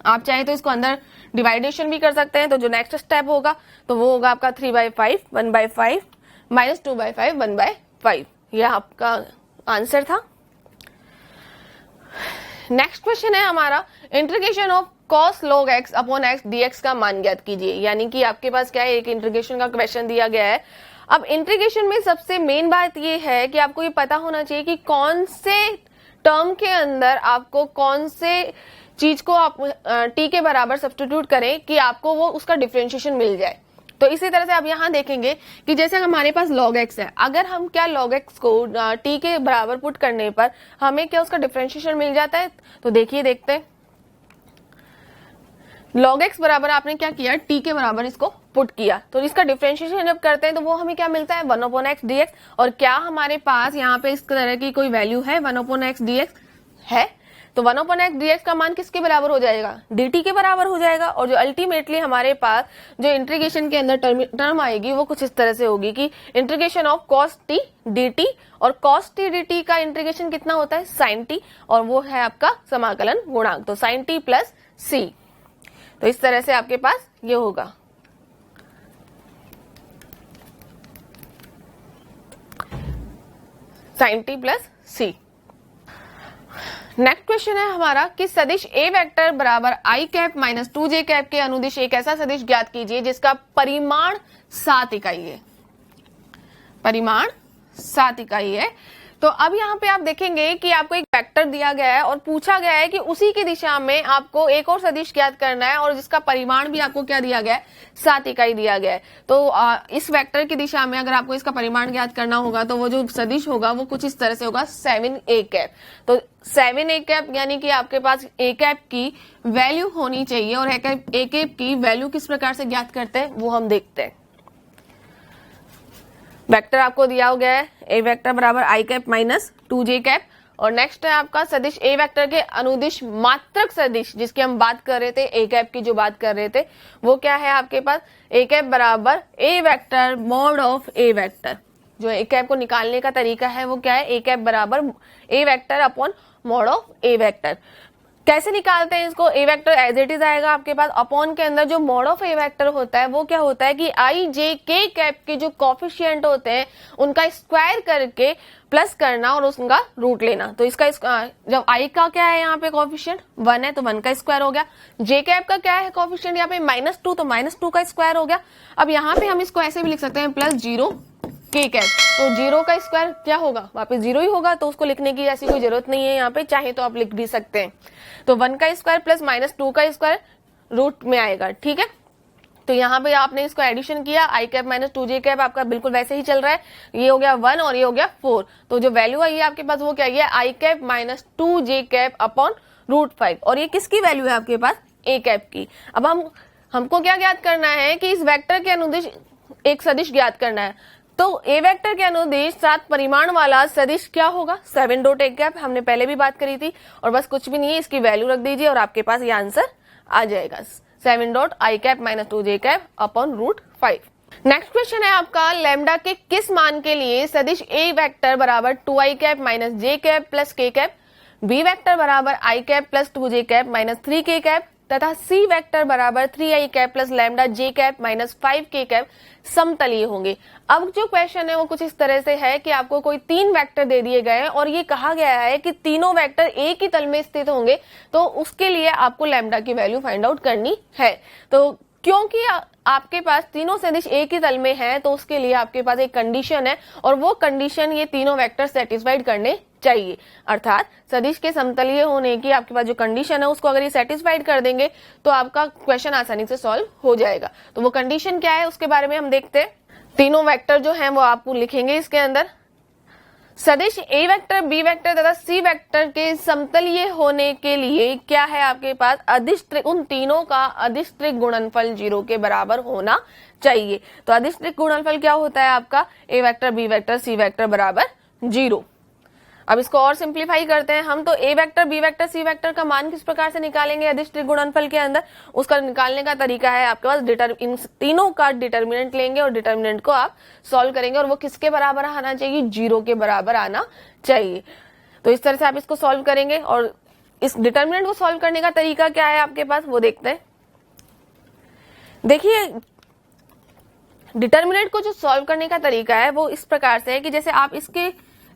आप चाहे तो इसको अंदर डिवाइडेशन भी कर सकते हैं। तो जो नेक्स्ट स्टेप होगा तो वो होगा आपका 3/5 1/5 -2/5 1/5। ये आपका आंसर था। नेक्स्ट क्वेश्चन है हमारा, integration of cos log x upon x dx का मान ज्ञात कीजिए। यानी कि आपके पास क्या है, एक इंटीग्रेशन का क्वेश्चन दिया गया है। अब इंटीग्रेशन में सबसे मेन बात ये है कि आपको ये पता होना चाहिए कि कौन से टर्म के अंदर आपको कौन से चीज को आप t के बराबर सब्स्टिट्यूट करें कि आपको वो उसका डिफरेंशिएशन मिल जाए। तो इसी तरह से आप यहाँ देखेंगे कि जैसे हमारे पास log x है, अगर हम क्या log x को t के बराबर पुट करने पर हमें क्या उसका डिफरेंशिएशन मिल जाता है। तो देखिए, देखते हैं। log x बराबर आपने क्या किया, t के बराबर इसको पुट किया, तो इसका डिफरेंशिएशन जब करते हैं तो वो हमें क्या मिलता है 1/x dx। और क्या हमारे पास यहाँ पे इस तरह की कोई वैल्यू है 1/x dx है, तो 1/x dx का मान किसके बराबर हो जाएगा, dt के बराबर हो जाएगा। और जो अल्टीमेटली हमारे पास जो इंटीग्रेशन के अंदर टर्म आएगी वो कुछ इस तरह से होगी कि integration of cos t dt, और cos t dt का इंटीग्रेशन कितना होता है sin t, और वो है आपका समाकलन गुणांक, तो sin t प्लस c। तो इस तरह से आपके पास ये होगा। sin t plus c। Next question है हमारा कि सदिश a वेक्टर बराबर i cap minus 2j cap के अनुदिश एक ऐसा सदिश ज्ञात कीजिए जिसका परिमाण 7 इकाई है। परिमाण 7 इकाई है। तो अब यहाँ पे आप देखेंगे कि आपको एक वेक्टर दिया गया है और पूछा गया है कि उसी की दिशा में आपको एक और सदिश ज्ञात करना है और जिसका परिमाण भी आपको क्या दिया गया है, 7 इकाई दिया गया है। तो इस वेक्टर की दिशा में अगर आपको इसका परिमाण ज्ञात करना होगा तो वो जो सदिश होगा वो कुछ इस तरह से होगा 7a कैप। तो 7a कैप यानी कि आपके पास a कैप की वैल्यू होनी चाहिए, और a कैप की वैल्यू किस प्रकार से ज्ञात करते हैं वो हम देखते हैं। वेक्टर आपको दिया गया है a वेक्टर बराबर i cap minus 2j cap, और नेक्स्ट है आपका सदिश a वेक्टर के अनुदिश मात्रक सदिश जिसकी हम बात कर रहे थे, a कैप की जो बात कर रहे थे वो क्या है आपके पास, a कैप बराबर a vector mod of a vector. जो a कैप को निकालने का तरीका है वो क्या है, a कैप बराबर a vector upon mod of a vector. कैसे निकालते हैं इसको, a vector as it is आएगा आपके पास, अपॉन के अंदर जो मॉड ऑफ a वेक्टर होता है वो क्या होता है कि i j k कैप के जो कोफिशिएंट होते हैं उनका स्क्वायर करके प्लस करना और उसका रूट लेना। तो इसका जब i का क्या है यहाँ पे कोफिशिएंट 1 है तो 1 का स्क्वायर हो गया, j कैप का क्या है कोफिशिएंट यहाँ पे -2 तो -2 का स्क्वायर हो गया। अब यहाँ पे हम इसको ऐसे भी लिख सकते हैं +0 k कैप, तो 0 का स्क्वायर क्या होगा, वापस 0 ही होगा, तो उसको लिखने की ऐसी कोई जरूरत नहीं है यहाँ पे, चाहे तो आप लिख भी सकते हैं। तो 1 का स्क्वायर प्लस -2 का स्क्वायर रूट में आएगा, ठीक है। तो यहाँ पे आपने इसको एडिशन किया, i cap minus 2j cap आपका बिल्कुल वैसे ही चल रहा है, ये हो गया 1 और ये हो गया 4। तो जो वैल्यू आई है आपके पास वो क्या है, i cap minus 2j cap upon √5, और ये किसकी वैल्यू है आपके पास, a कैप की। अब हमको क्या ज्ञात करना है कि इस वेक्टर के अनुदिश एक सदिश ज्ञात करना है। तो a वेक्टर के अनुदिश 7 परिमाण वाला सदिश क्या होगा, 7.a कैप, हमने पहले भी बात करी थी। और बस कुछ भी नहीं है, इसकी वैल्यू रख दीजिए और आपके पास ये आंसर आ जाएगा। 7 dot I cap minus 2j cap upon root 5। Next question है आपका, लैम्डा के किस मान के लिए सदिश ए वेक्टर बराबर 2i cap minus J cap plus K cap, B vector बराबर I cap plus 2j cap minus 3k cap तथा सी वेक्टर बराबर 3i cap plus lambda J cap minus 5k cap समतलीय होंगे। अब जो क्वेश्चन है वो कुछ इस तरह से है कि आपको कोई 3 वेक्टर दे दिए गए हैं और ये कहा गया है कि तीनों वेक्टर एक ही तल में स्थित होंगे, तो उसके लिए आपको लैम्डा की वैल्यू फाइंड आउट करनी है। तो क्योंकि आपके पास तीनों सदिश एक ही तल में है तो उसके लिए आपके पास एक कंडीशन है और वो कंडीशन ये तीनों वेक्टर सेटिस्फाइड करने चाहिए। अर्थात सदिश के समतलीय होने की आपके पास जो कंडीशन है उसको अगर ये सेटिस्फाइड कर देंगे तो आपका क्वेश्चन आसानी से सॉल्व हो जाएगा। तो वो कंडीशन क्या है उसके बारे में हम देखते हैं। तीनों वेक्टर जो है वो आपको लिखेंगे इसके अंदर। सदिश ए वेक्टर, बी वेक्टर तथा सी वेक्टर के समतलीय होने के लिए क्या है आपके पास, अदिश त्रिक, उन तीनों का अदिश त्रिक गुणनफल 0 के बराबर होना चाहिए। तो अदिश त्रिक गुणनफल क्या होता है आपका, A vector B vector C vector बराबर 0। अब इसको और सिंप्लीफाई करते हैं हम। तो A vector B vector C vector का मान किस प्रकार से निकालेंगे अदिश त्रिक गुणनफल के अंदर, उसका निकालने का तरीका है आपके पास इन तीनों का डिटर्मिनेंट लेंगे और डिटर्मिनेंट को आप सॉल्व करेंगे और वो किसके बराबर आना चाहिए, 0 के बराबर आना चाहिए। तो इस तरह से आप इसको सॉल्व करेंगे और इस डिटर्मिनेंट को सॉल्व करने का तरीका क्या है आपके पास वो देखते हैं। देखिए डिटर्मिनेंट को जो सॉल्व करने का तरीका है वो इस प्रकार से है कि जैसे आप इसके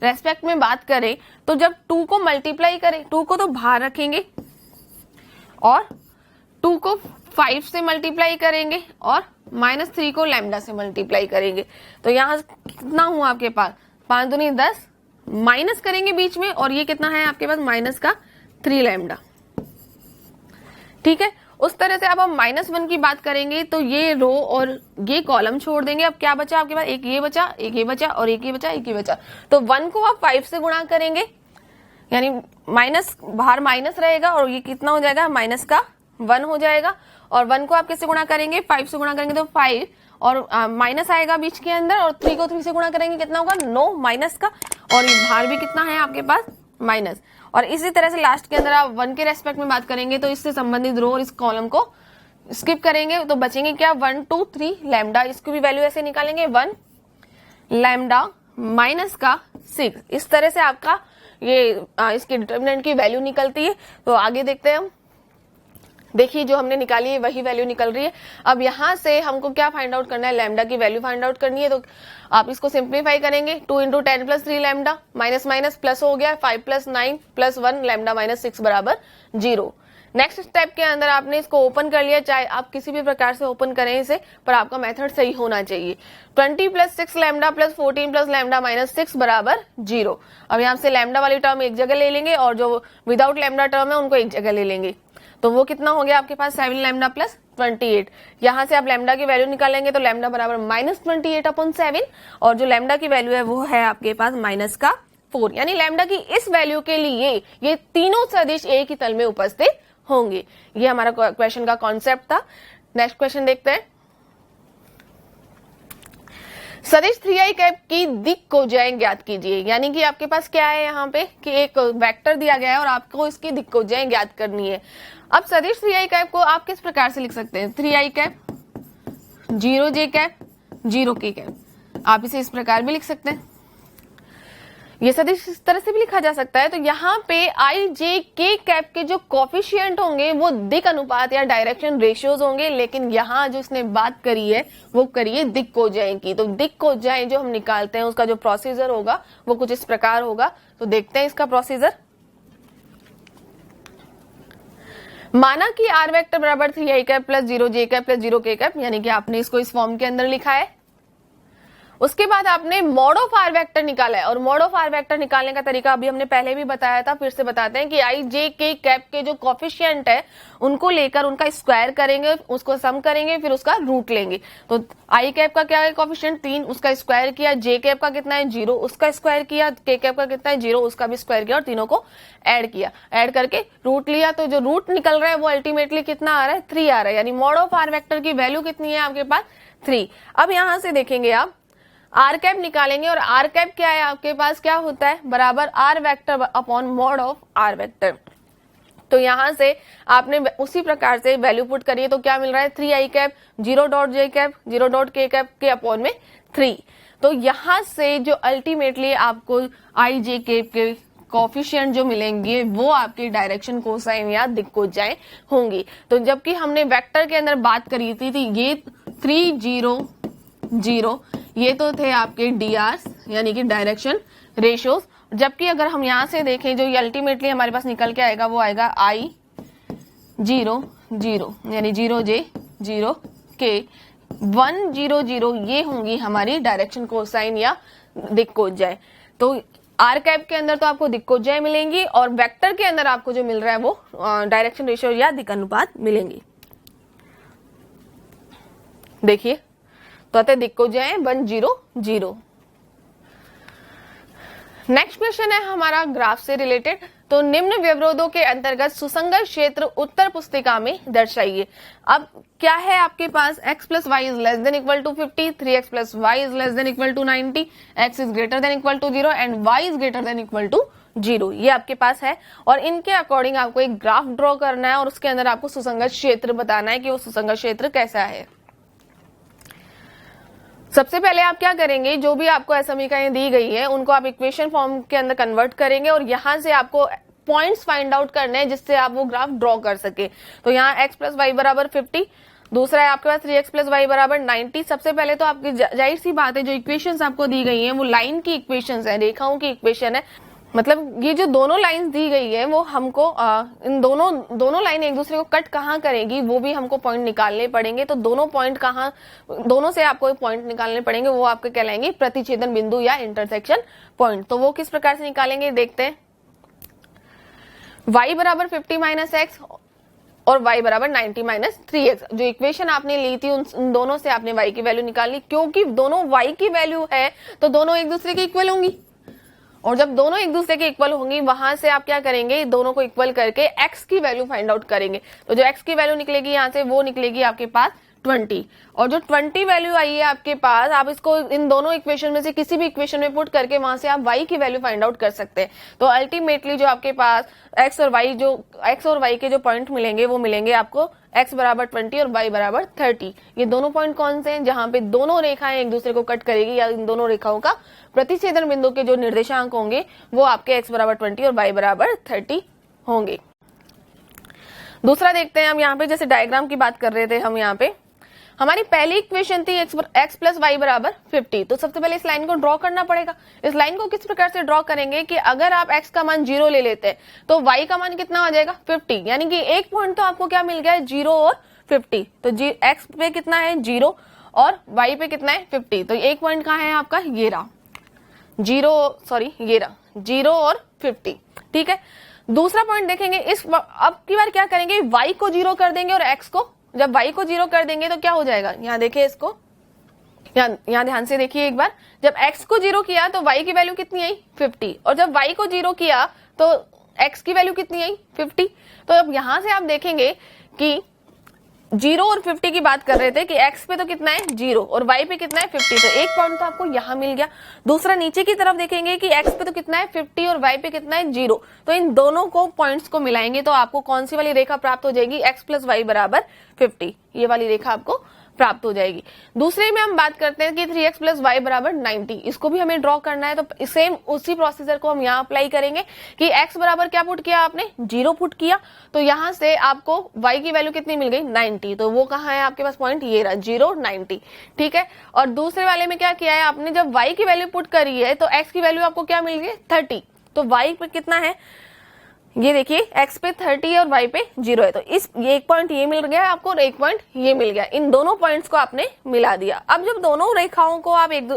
रेस्पेक्ट में बात करें तो जब 2 को मल्टीप्लाई करें, 2 को तो बाहर रखेंगे और 2 को 5 से मल्टीप्लाई करेंगे और -3 को लैम्डा से मल्टीप्लाई करेंगे। तो यहां कितना हुआ आपके पास, 5 दूनी 10, माइनस करेंगे बीच में और ये कितना है आपके पास माइनस का 3 लैम्डा। ठीक है, उस तरह से अब हम -1 की बात करेंगे तो ये रो और ये कॉलम छोड़ देंगे। अब क्या बचा आपके पास, एक ये बचा, एक ये बचा और एक ये बचा, एक ये बचा। तो 1 को आप 5 से गुणा करेंगे यानी माइनस, बाहर माइनस रहेगा और ये कितना हो जाएगा माइनस का 1 हो जाएगा। और 1 को आप किससे गुणा करेंगे, 5 से गुणा करेंगे तो 5 और माइनस आएगा बीच के अंदर और 3 को 3 से गुणा करेंगे कितना होगा 9 माइनस का, और ये बाहर भी कितना है आपके पास माइनस। और इसी तरह से लास्ट के अंदर आप 1 के रेस्पेक्ट में बात करेंगे तो इससे संबंधित रो और इस कॉलम को स्किप करेंगे तो बचेंगे क्या 1 2 3 लैम्डा। इसको भी वैल्यू ऐसे निकालेंगे 1 लैम्डा माइनस का 6। इस तरह से आपका ये इसके डिटर्मिनेंट की वैल्यू निकलती है। तो आगे देखते हैं हम। देखिए जो हमने निकाली है वही वैल्यू निकल रही है। अब यहाँ से हमको क्या फाइंड आउट करना है, लैम्डा की वैल्यू फाइंड आउट करनी है। तो आप इसको सिंप्लीफाई करेंगे, 2 × 10 + 3 लैम्डा माइनस माइनस प्लस हो गया 5 + 9 + 1 लैम्डा -6 बराबर 0। नेक्स्ट स्टेप के अंदर आपने इसको ओपन कर लिया, चाहे आप किसी भी प्रकार से ओपन करें इसे, पर आपका मेथड सही होना चाहिए। 20 + 6 लैम्डा + 14 + लैम्डा -6 बराबर 0। अब यहाँ से लैम्डा वाली टर्म एक जगह ले लेंगे और जो विदाउट लैम्डा टर्म है उनको एक जगह ले लेंगे। तो वो कितना हो गया आपके पास 7 लैम्डा + 28। यहाँ से आप लैम्डा की वैल्यू निकालेंगे तो लैम्डा बराबर -28/7 और जो लैम्डा की वैल्यू है वो है आपके पास -4। यानी लैम्डा की इस वैल्यू के लिए ये तीनों सदिश एक ही तल में उपस्थित होंगे। ये हमारा क्वेश्चन का कॉन्सेप्ट था। नेक्स्ट क्वेश्चन देखते हैं। सदिश 3i कैप की दिक् को ज्याएं ज्ञात कीजिए। यानी कि आपके पास क्या है यहाँ पे कि एक वेक्टर दिया गया है और आपको इसकी दिक् को ज्याएं ज्ञात करनी है। अब सदिश 3i कैप को आप किस प्रकार से लिख सकते हैं, 3i cap 0j cap 0k cap, आप इसे इस प्रकार भी लिख सकते हैं। ये सदिश इस तरह से भी लिखा जा सकता है। तो यहाँ पे i j k कैप के जो कोफिशिएंट होंगे वो दिक् अनुपात या डायरेक्शन रेशियोज होंगे, लेकिन यहाँ जो इसने बात करी है वो करिए दिक् को ज्याएं की। तो दिक् को ज्याएं जो हम निकालते हैं उसका जो प्रोसीजर होगा वो कुछ इस प्रकार होगा। तो देखते हैं इसका प्रोसीजर। माना कि r वेक्टर बराबर 3i cap + 0j cap + 0k cap, यानी कि आपने इसको इस फॉर्म के अंदर लिखा है। उसके बाद आपने मॉड ऑफ आर वेक्टर निकाला है और मॉड ऑफ आर वेक्टर निकालने का तरीका अभी हमने पहले भी बताया था, फिर से बताते हैं कि i j k कैप के जो कोफिशिएंट है उनको लेकर उनका स्क्वायर करेंगे, उसको सम करेंगे, फिर उसका रूट लेंगे। तो i कैप का क्या है कोफिशिएंट 3, उसका स्क्वायर किया, j कैप का कितना है 0, उसका स्क्वायर किया, k कैप का कितना है 0, उसका भी स्क्वायर किया और तीनों को ऐड किया, ऐड करके रूट लिया। तो जो रूट निकल रहा है वो अल्टीमेटली कितना आ रहा है 3 आ रहा है। यानी मॉड ऑफ आर वेक्टर की वैल्यू कितनी है आपके पास 3। अब यहां से देखेंगे आप आर कैप निकालेंगे और आर कैप क्या है आपके पास क्या होता है बराबर R vector upon mod of R vector. तो यहां से आपने उसी प्रकार से वैल्यू पुट करिए तो क्या मिल रहा है 3i cap 0.j cap 0.k cap के अपॉन में 3। तो यहां से जो अल्टीमेटली आपको i j कैप के कोफिशिएंट जो मिलेंगे वो आपकी डायरेक्शन कोसाइन या दिक्कोजाएं होंगी। तो जबकि हमने वेक्टर के अंदर बात करी थी ये 3 0 0 ये तो थे आपके DRs यानी कि डायरेक्शन रेशियोज, जबकि अगर हम यहां से देखें जो अल्टीमेटली हमारे पास निकल के आएगा वो आएगा I 0 0 यानी 0j 0k 1 0 0 ये होंगी हमारी डायरेक्शन कोसाइन या दिक्कोजाएं। तो आर कैप के अंदर तो आपको दिक्कोजाएं मिलेंगी और वेक्टर के अंदर आपको जो मिल रहा है वो डायरेक्शन रेशियो या दिक्कनुपात मिलेंगी। देखिए तो आते दिक्कोजाएं 1 0 0। नेक्स्ट क्वेश्चन है हमारा ग्राफ से रिलेटेड। तो निम्न व्यवरोधों के अंतर्गत सुसंगत क्षेत्र उत्तर पुस्तिका में दर्शाइए। अब क्या है आपके पास x plus Y is less than equal to 50, 3x plus Y is less than equal to 90, x is greater than equal to 0 and y is greater than equal to 0। ये आपके पास है और इनके अकॉर्डिंग आपको एक ग्राफ ड्रॉ करना है और उसके अंदर आपको सुसंगत क्षेत्र बताना है कि वो सुसंगत क्षेत्र कैसा है। सबसे पहले आप क्या करेंगे, जो भी आपको समीकरण दी गई है उनको आप इक्वेशन फॉर्म के अंदर कन्वर्ट करेंगे और यहां से आपको पॉइंट्स फाइंड आउट करने हैं जिससे आप वो ग्राफ ड्रॉ कर सके। तो यहाँ x प्लस वाई बराबर 50, दूसरा है आपके पास 3x प्लस वाई बराबर 90। सबसे पहले तो आपकी जाहिर सी बात है जो इक्वेशंस आपको दी गई हैं वो लाइन की इक्वेशंस है, रेखाओं की इक्वेशन है। मतलब ये जो दोनों लाइंस दी गई है वो हमको इन दोनों लाइन एक दूसरे को कट कहाँ करेगी वो भी हमको पॉइंट निकालने पड़ेंगे। तो दोनों पॉइंट कहाँ, दोनों से आपको पॉइंट निकालने पड़ेंगे, वो आपके कहलाएंगे प्रतिच्छेदन बिंदु या इंटरसेक्शन पॉइंट। तो वो किस प्रकार से निकालेंगे देखते हैं। y बराबर 50 माइनस एक्स और y बराबर 90 माइनस 3x। जो इक्वेशन आपने ली थी उन दोनों से आपने y की वैल्यू निकाली, क्योंकि दोनों y की वैल्यू है तो दोनों एक दूसरे के इक्वल होंगी और जब दोनों एक दूसरे के इक्वल होंगी वहां से आप क्या करेंगे, दोनों को इक्वल करके x की वैल्यू फाइंड आउट करेंगे। तो जो x की वैल्यू निकलेगी यहाँ से वो निकलेगी आपके पास 20 और जो 20 वैल्यू आई है आपके पास, आप इसको इन दोनों इक्वेशन में से किसी भी इक्वेशन में पुट करके वहां से आप y की वैल्यू फाइंड आउट कर सकते हैं। तो अल्टीमेटली जो आपके पास x और y के जो पॉइंट मिलेंगे वो मिलेंगे आपको x बराबर 20 और y बराबर 30। ये दोनों पॉइंट कौन से हैं, जहां पे दोनों रेखाएं एक दूसरे को कट करेगी या इन दोनों रेखाओं का प्रतिच्छेदन बिंदु के जो निर्देशांक होंगे वो आपके x बराबर 20 और y बराबर 30 होंगे। दूसरा देखते हैं हम यहाँ पे, जैसे डायग्राम की बात कर रहे थे हम, यहाँ पे हमारी पहली इक्वेशन थी x प्लस वाई बराबर 50। तो सबसे पहले इस लाइन को ड्रॉ करना पड़ेगा। इस लाइन को किस प्रकार से ड्रॉ करेंगे कि अगर आप x का मान 0 ले लेते हैं तो y का मान कितना आ जाएगा 50, यानी कि एक पॉइंट तो आपको क्या मिल गया है 0 और 50। तो x पे कितना है 0 और y पे कितना है 50। तो एक पॉइंट कहाँ है आपका, ये रहा 0 और 50। ठीक है, दूसरा पॉइंट देखेंगे। अब की बार क्या करेंगे, y को 0 कर देंगे और x को, जब y को 0 कर देंगे तो क्या हो जाएगा, यहाँ देखिए इसको, यहाँ ध्यान से देखिए एक बार। जब x को 0 किया तो y की वैल्यू कितनी आई 50 और जब y को 0 किया तो x की वैल्यू कितनी आई 50। तो अब यहां से आप देखेंगे कि 0 और 50 की बात कर रहे थे कि x पे तो कितना है 0 और y पे कितना है 50। तो एक पॉइंट तो आपको यहाँ मिल गया। दूसरा नीचे की तरफ देखेंगे कि x पे तो कितना है 50 और y पे कितना है 0। तो इन दोनों को पॉइंट्स को मिलाएंगे तो आपको कौन सी वाली रेखा प्राप्त हो जाएगी, x प्लस वाई बराबर 50। ये वाली रेखा आपको प्राप्त हो जाएगी। दूसरे में हम बात करते हैं कि 3x प्लस वाई बराबर 90। इसको भी हमें ड्रॉ करना है तो सेम उसी प्रोसीजर को हम यहाँ अप्लाई करेंगे कि x बराबर क्या पुट किया आपने 0 पुट किया। तो यहाँ से आपको y की वैल्यू कितनी मिल गई 90। तो वो कहाँ है आपके पास पॉइंट, ये रहा 0 90। ठीक है, और दूसरे वाले में क्या किया है आपने, जब y की वैल्यू पुट करी है तो x की वैल्यू आपको क्या मिल गई 30। तो y पे कितना है, ये देखिए x पे 30 और y पे 0 है। तो ये एक पॉइंट ये मिल गया आपको और एक पॉइंट ये मिल गया। इन दोनों पॉइंट्स को आपने मिला दिया। अब जब दोनों रेखाओं को आप एक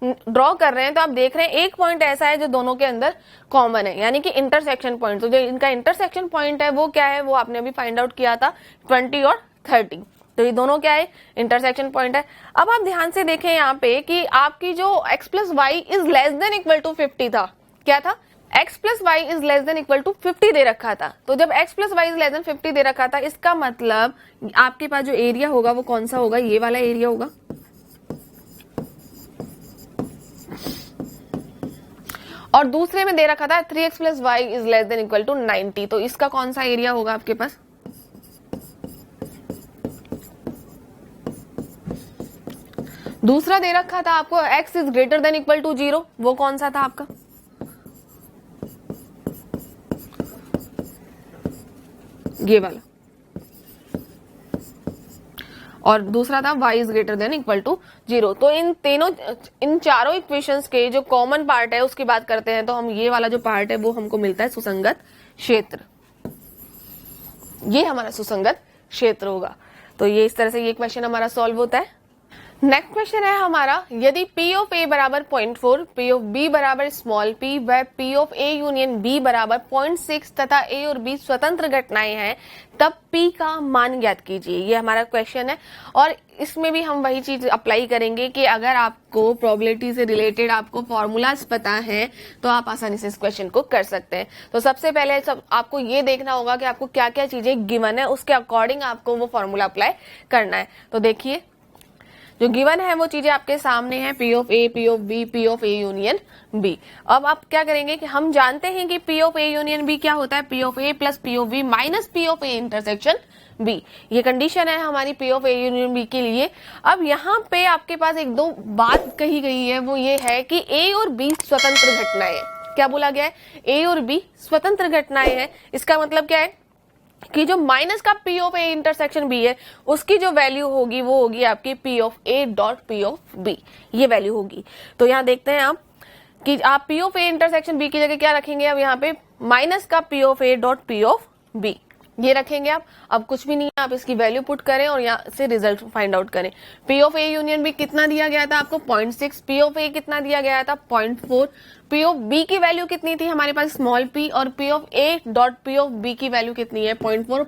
ड्रॉ कर रहे हैं तो आप देख रहे हैं एक पॉइंट ऐसा है जो दोनों के अंदर कॉमन है, यानी कि इंटरसेक्शन पॉइंट। तो जो इनका इंटरसेक्शन पॉइंट है वो क्या है, वो आपने अभी फाइंड आउट किया था 20 और 30। तो ये दोनों क्या है, इंटरसेक्शन पॉइंट है। अब आप ध्यान से देखें यहाँ पे कि आपकी जो x plus Y is less than equal to 50 था, क्या था, x plus Y is less than equal to 50 दे रखा था। तो जब x plus Y is less than 50 दे रखा था, इसका मतलब आपके पास जो एरिया होगा वो कौन सा होगा, ये वाला एरिया होगा। और दूसरे में दे रखा था 3x plus Y is less than equal to 90। तो इसका कौन सा एरिया होगा आपके पास? दूसरा दे रखा था आपको x is greater than equal to 0, वो कौन सा था आपका? ये वाला। और दूसरा था y is greater than equal to 0। तो इन चारों इक्वेशंस के जो कॉमन पार्ट है उसकी बात करते हैं, तो हम ये वाला जो पार्ट है वो हमको मिलता है सुसंगत क्षेत्र। ये हमारा सुसंगत क्षेत्र होगा। तो ये इस तरह से ये क्वेश्चन हमारा सॉल्व होता है। नेक्स्ट क्वेश्चन है हमारा, यदि P ऑफ A बराबर 0.4, P ऑफ B बराबर स्मॉल p व P of A union B बराबर 0.6 तथा A और B स्वतंत्र घटनाएं हैं, तब P का मान ज्ञात कीजिए। ये हमारा क्वेश्चन है और इसमें भी हम वही चीज अप्लाई करेंगे कि अगर आपको प्रोबेबिलिटी से रिलेटेड आपको फॉर्मूलाज पता है तो आप आसानी से इस क्वेश्चन को कर सकते हैं। तो सबसे पहले आपको ये देखना होगा कि आपको क्या क्या चीजें गिवन है, उसके अकॉर्डिंग आपको वो फॉर्मूला अप्लाई करना है। तो देखिए जो गिवन है वो चीजें आपके सामने हैं, P of A, P of B, P of A union B। अब आप क्या करेंगे कि हम जानते हैं कि P of A union B क्या होता है, P of A plus P of B minus P of A intersection B। ये कंडीशन है हमारी P of A union B के लिए। अब यहाँ पे आपके पास एक दो बात कही गई है, वो ये है कि A और B स्वतंत्र घटनाएं हैं। क्या बोला गया है? A और B स्वतंत्र घटनाएं हैं। इसका मतलब क्या है कि जो माइनस का P of A intersection B है उसकी जो वैल्यू होगी वो होगी आपकी P of A dot P of B, ये वैल्यू होगी। तो यहाँ देखते हैं आप कि आप P of A intersection B की जगह क्या रखेंगे, अब यहाँ पे माइनस का P of A dot P of B ये रखेंगे आप। अब कुछ भी नहीं है, आप इसकी वैल्यू पुट करें और यहाँ से रिजल्ट फाइंड आउट करें। P of A union B कितना दिया गया था आपको? 0.6। P ऑफ A कितना दिया गया था? 0.4। P ऑफ B की वैल्यू कितनी थी हमारे पास? Small p। और P of A dot P of B की वैल्यू कितनी है? 0.4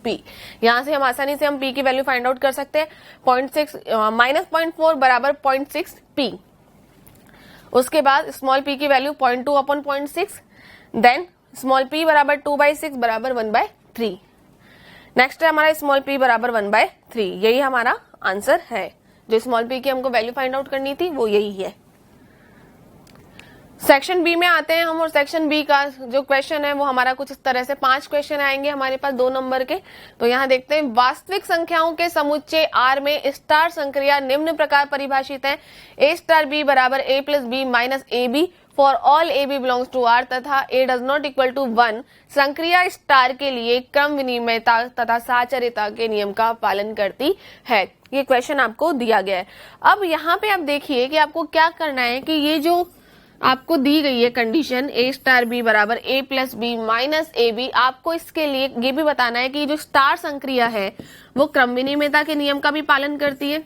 p। यहाँ से हम आसानी से हम P की वैल्यू फाइंड आउट कर सकते हैं। 0.6 माइनस 0.4 बराबर 0.6 p। उसके बाद स्मॉल p की value 0.2 upon 0.6, then small p बराबर 2/6 बराबर 1/3। नेक्स्ट है हमारा स्मॉल p बराबर 1/3। यही हमारा आंसर है। जो स्मॉल p की हमको वैल्यू फाइंड आउट करनी थी वो यही है। सेक्शन बी में आते हैं हम, और सेक्शन बी का जो क्वेश्चन है वो हमारा कुछ इस तरह से 5 क्वेश्चन आएंगे हमारे पास 2 नंबर के। तो यहाँ देखते हैं, वास्तविक संख्याओं के समुच्चय R में स्टार संक्रिया निम्न प्रकार परिभाषित है। A स्टार B बराबर A प्लस B माइनस AB for all AB belongs to R तथा A does not equal to 1 संक्रिया स्टार के लिए क्रम विनिमयता तथा साचर्यता के नियम का पालन करती है। ये क्वेश्चन आपको दिया गया है। अब यहाँ पे आप देखिए कि आपको क्या करना है कि ये जो आपको दी गई है कंडीशन A स्टार B बराबर A प्लस B माइनस AB, आपको इसके लिए ये भी बताना है कि जो स्टार संक्रिया है वो क्रम विनिमयता के नियम का भी पालन करती है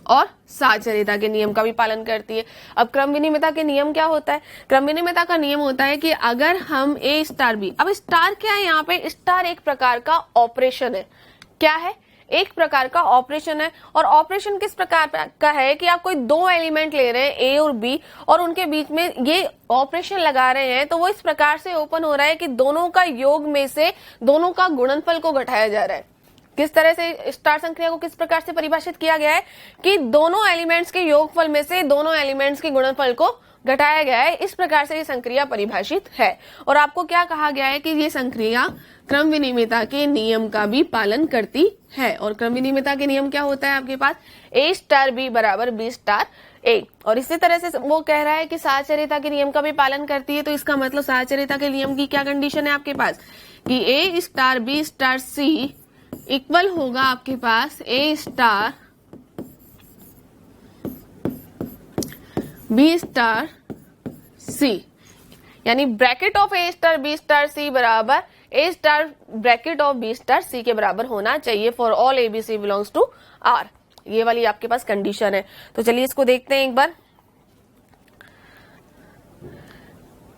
और साचर्यता के नियम का भी पालन करती है। अब क्रम विनिमयता के नियम क्या होता है? क्रम विनिमयता का नियम होता है कि अगर हम A स्टार B, अब स्टार क्या है यहाँ पे? स्टार एक प्रकार का ऑपरेशन है। क्या है? एक प्रकार का ऑपरेशन है। और ऑपरेशन किस प्रकार का है कि आप कोई 2 एलिमेंट ले रहे हैं A और B और उनके बीच में ये ऑपरेशन लगा रहे हैं, तो वो इस प्रकार से ओपन हो रहा है कि दोनों का योग में से दोनों का गुणनफल को घटाया जा रहा है। किस तरह से स्टार संक्रिया को किस प्रकार से परिभाषित किया गया है कि दोनों एलिमेंट्स के योगफल में से दोनों एलिमेंट्स के गुणनफल को घटाया गया है। इस प्रकार से ये संक्रिया परिभाषित है। और आपको क्या कहा गया है कि ये संक्रिया क्रम विनिमयता के नियम का भी पालन करती है। और क्रम विनिमयता के नियम क्या होता है आपके पास? A स्टार B बराबर B स्टार A। और इसी तरह से वो कह रहा है कि साचर्यता के नियम का भी पालन करती है। तो इसका मतलब साचर्यता के नियम की क्या कंडीशन है आपके पास कि A star B star C equal होगा आपके पास A star B star C, यानी bracket of A star B star C बराबर A star bracket of B star C के बराबर होना चाहिए for all ABC belongs to R। ये वाली आपके पास कंडीशन है। तो चलिए इसको देखते हैं एक बार।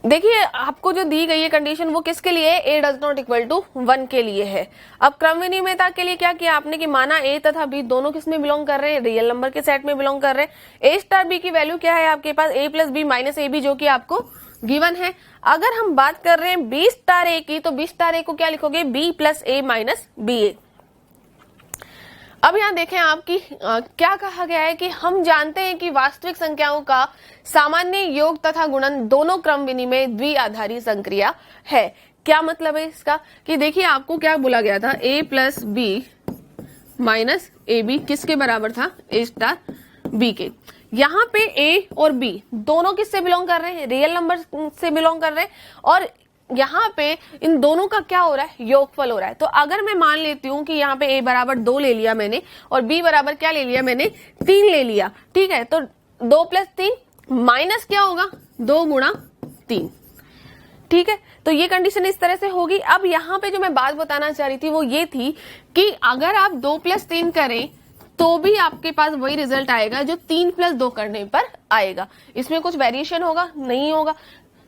देखिए आपको जो दी गई है कंडीशन वो किसके लिए है? A does not equal to 1 के लिए है। अब क्रम विनिमयता के लिए क्या किया आपने कि माना A तथा B दोनों किस में बिलोंग कर रहे हैं? रियल नंबर के सेट में बिलोंग कर रहे हैं। A स्टार B की वैल्यू क्या है आपके पास? A प्लस B माइनस AB, जो कि आपको गिवन है। अगर हम बात कर रहे हैं B स्टार A की, तो B स्टार A को क्या लिखोगे? B plus A minus BA। अब यहाँ देखें आपकी क्या कहा गया है कि हम जानते हैं कि वास्तविक संख्याओं का सामान्य योग तथा गुणन दोनों क्रम विनिमय द्विआधारी संक्रिया है। क्या मतलब है इसका कि देखिए आपको क्या बोला गया था, a plus B minus A B किसके बराबर था, a स्टार b के। यहाँ पे a और b दोनों किससे बिलोंग कर रहे हैं, रियल नंबर से बिलोंग कर रहे हैं, और यहाँ पे इन दोनों का क्या हो रहा है, योगफल हो रहा है। तो अगर मैं मान लेती हूँ कि यहाँ पे a बराबर 2 ले लिया मैंने और b बराबर क्या ले लिया मैंने, 3 ले लिया, ठीक है। तो 2 प्लस 3 माइनस क्या होगा, 2 गुणा 3, ठीक है। तो ये कंडीशन इस तरह से होगी। अब यहाँ पे जो मैं बात बताना चाह रही थी वो ये थी कि अगर आप 2 प्लस 3 करें तो भी आपके पास वही रिजल्ट आएगा जो 3 प्लस 2 करने पर आएगा। इसमें कुछ वेरिएशन होगा, नहीं होगा।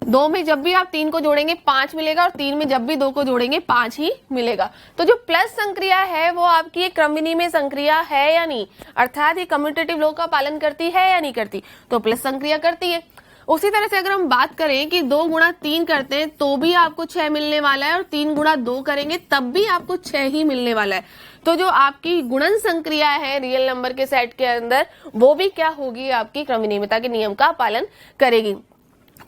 2 में जब भी आप 3 को जोड़ेंगे 5 मिलेगा और 3 में जब भी 2 को जोड़ेंगे 5 ही मिलेगा। तो जो प्लस संक्रिया है वो आपकी एक क्रम विनिमय संक्रिया है या नहीं, अर्थात ये कम्यूटेटिव लॉ का पालन करती है या नहीं करती, तो प्लस संक्रिया करती है। उसी तरह से अगर हम बात करें कि 2 गुणा 3 करते हैं तो भी आपको 6 मिलने वाला है और 3 गुणा 2 करेंगे तब भी आपको 6 ही मिलने वाला है। तो जो आपकी गुणन संक्रिया है रियल नंबर के सेट के अंदर वो भी क्या होगी, आपकी क्रम विनिमयता के नियम का पालन करेगी।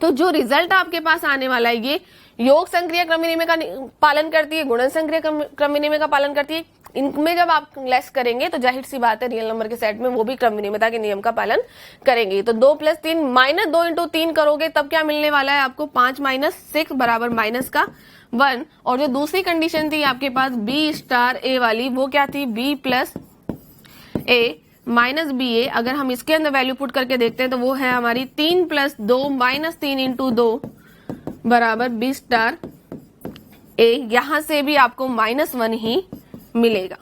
तो जो रिजल्ट आपके पास आने वाला है ये योग संक्रिया क्रम विनिमय का पालन करती है, गुणन संक्रिया क्रम विनिमय का पालन करती है। इनमें जब आप लेस करेंगे तो जाहिर सी बात है रियल नंबर के सेट में वो भी क्रम विनिमयता के नियम का पालन करेंगे। तो 2 प्लस 3 माइनस 2 इंटू 3 करोगे तब क्या मिलने वाला है आपको, 5 माइनस 6 बराबर माइनस का 1। और जो दूसरी कंडीशन थी आपके पास बी स्टार ए वाली, वो क्या थी, B plus A minus B ए। अगर हम इसके अंदर वैल्यू पुट करके देखते हैं तो वो है हमारी 3 प्लस 2 माइनस 3 इंटू 2 बराबर बी स्टार ए। यहां से भी आपको -1 ही मिलेगा।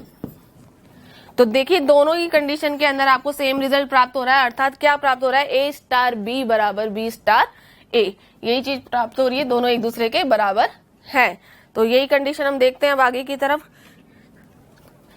तो देखिए दोनों ही कंडीशन के अंदर आपको सेम रिजल्ट प्राप्त हो रहा है, अर्थात क्या प्राप्त हो रहा है, ए स्टार बी बराबर बी स्टार ए, यही चीज प्राप्त हो रही है, दोनों एक दूसरे के बराबर हैं। तो यही कंडीशन हम देखते हैं अब आगे की तरफ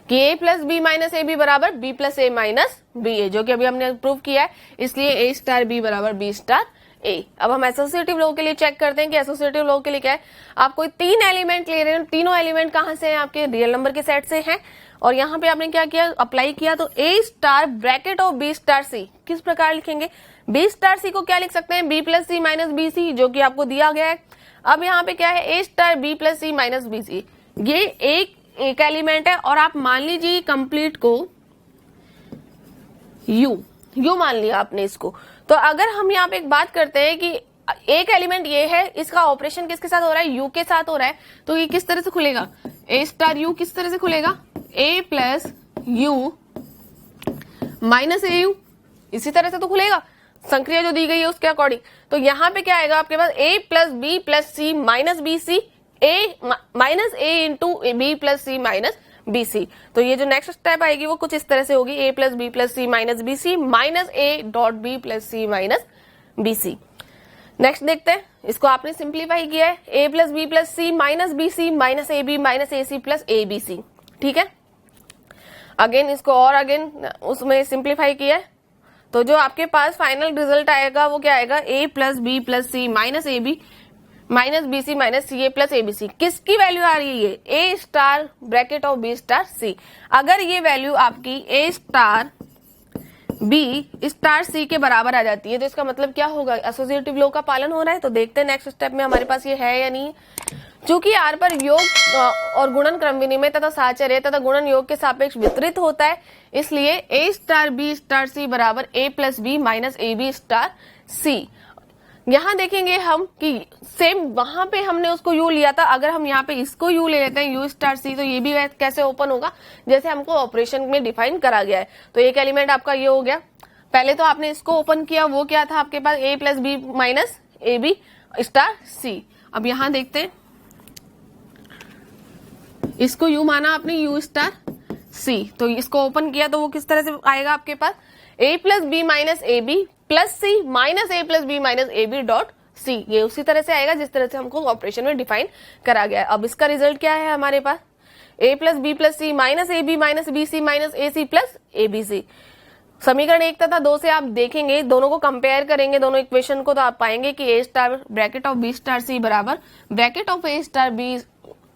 कि A plus B minus A B बराबर B plus A minus B A, जो कि अभी हमने प्रूव किया है, इसलिए ए स्टार बी बराबर बी स्टार ए। अब हम एसोसिएटिव लॉ के लिए चेक करते हैं कि एसोसिएटिव लॉ के लिए क्या है। आप कोई 3 एलिमेंट ले रहे हैं, तीनों एलिमेंट कहां से हैं, आपके रियल नंबर के सेट से हैं, और यहाँ पे आपने क्या किया, अप्लाई किया। तो A star bracket of B star C किस प्रकार लिखेंगे, बी स्टार सी को क्या लिख सकते हैं, B plus C minus B सी, जो कि आपको दिया गया है। अब यहाँ पे क्या है, A star B plus C minus B सी, ये एक एलिमेंट है, और आप मान लीजिए कंप्लीट को यू मान लिया आपने इसको। तो अगर हम यहाँ पे एक बात करते हैं कि एक एलिमेंट ये है, इसका ऑपरेशन किसके साथ हो रहा है, यू के साथ हो रहा है, तो ये किस तरह से खुलेगा, ए स्टार यू किस तरह से खुलेगा, A plus U minus A U, इसी तरह से तो खुलेगा, संक्रिया जो दी गई है उसके अकॉर्डिंग। तो यहाँ पे क्या आएगा आपके पास, A plus B plus C minus B C, A minus A into B plus C minus B सी। तो ये जो नेक्स्ट स्टेप आएगी वो कुछ इस तरह से होगी, A plus B plus C minus B C minus A dot B plus C minus B C. Next देखते हैं, इसको आपने सिंप्लीफाई किया है, A plus B plus C minus B C minus A B minus A C plus A B C, ठीक है। अगेन इसको और अगेन उसमें सिंप्लीफाई किया है, तो जो आपके पास फाइनल रिजल्ट आएगा वो क्या आएगा, A plus B plus C minus A B minus B C minus C A plus A B C. किसकी वैल्यू आ रही है, A star bracket of B star C. अगर ये वैल्यू आपकी A star B star C के बराबर आ जाती है तो इसका मतलब क्या होगा, एसोसिएटिव लॉ का पालन हो रहा है। तो देखते हैं नेक्स्ट स्टेप में हमारे पास ये है या नहीं। चूंकि आर पर योग और गुणन क्रम विनिमय तथा साहचर्य तथा गुणन योग के सापेक्ष वितरित होता है, इसलिए A star B star C बराबर A plus B minus A B star C. यहां देखेंगे हम कि सेम वहां पे हमने उसको यू लिया था, अगर हम यहाँ पे इसको यू ले लेते हैं यू स्टार सी, तो ये भी कैसे ओपन होगा, जैसे हमको ऑपरेशन में डिफाइन करा गया है। तो एक एलिमेंट आपका ये हो गया, पहले तो आपने इसको ओपन किया, वो क्या था आपके पास, A plus B minus A B star C. अब यहां देखते हैं, इसको यू माना आपने यू स्टार सी, तो इसको ओपन किया तो वो किस तरह से आएगा आपके पास, A plus B minus A B plus C minus A plus B minus A B dot C. ये उसी तरह से आएगा जिस तरह से हमको ऑपरेशन में डिफाइन करा गया है। अब इसका रिजल्ट क्या है हमारे पास, A plus B plus C minus A B minus B C minus A C plus A B C. समीकरण 1 तथा 2 से आप देखेंगे, दोनों को कंपेयर करेंगे दोनों इक्वेशन को, तो आप पाएंगे कि A star bracket of B star C बराबर bracket of A star B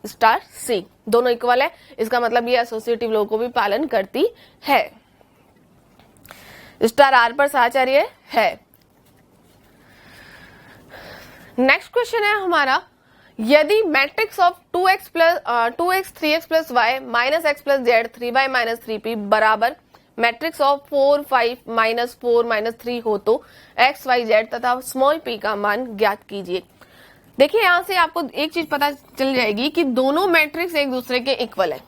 star C, दोनों इक्वल है। इसका मतलब ये एसोसिएटिव लॉ को भी पालन करती है। स्टार आर पर साहचर्य है। नेक्स्ट क्वेश्चन है हमारा, यदि matrix of 2x 3x plus Y minus X plus Z 3y minus 3p बराबर मैट्रिक्स ऑफ 4 5 माइनस 4 माइनस 3 हो तो x y z तथा स्मॉल p का मान ज्ञात कीजिए। देखिए यहां से आपको एक चीज पता चल जाएगी कि दोनों मैट्रिक्स एक दूसरे के इक्वल है।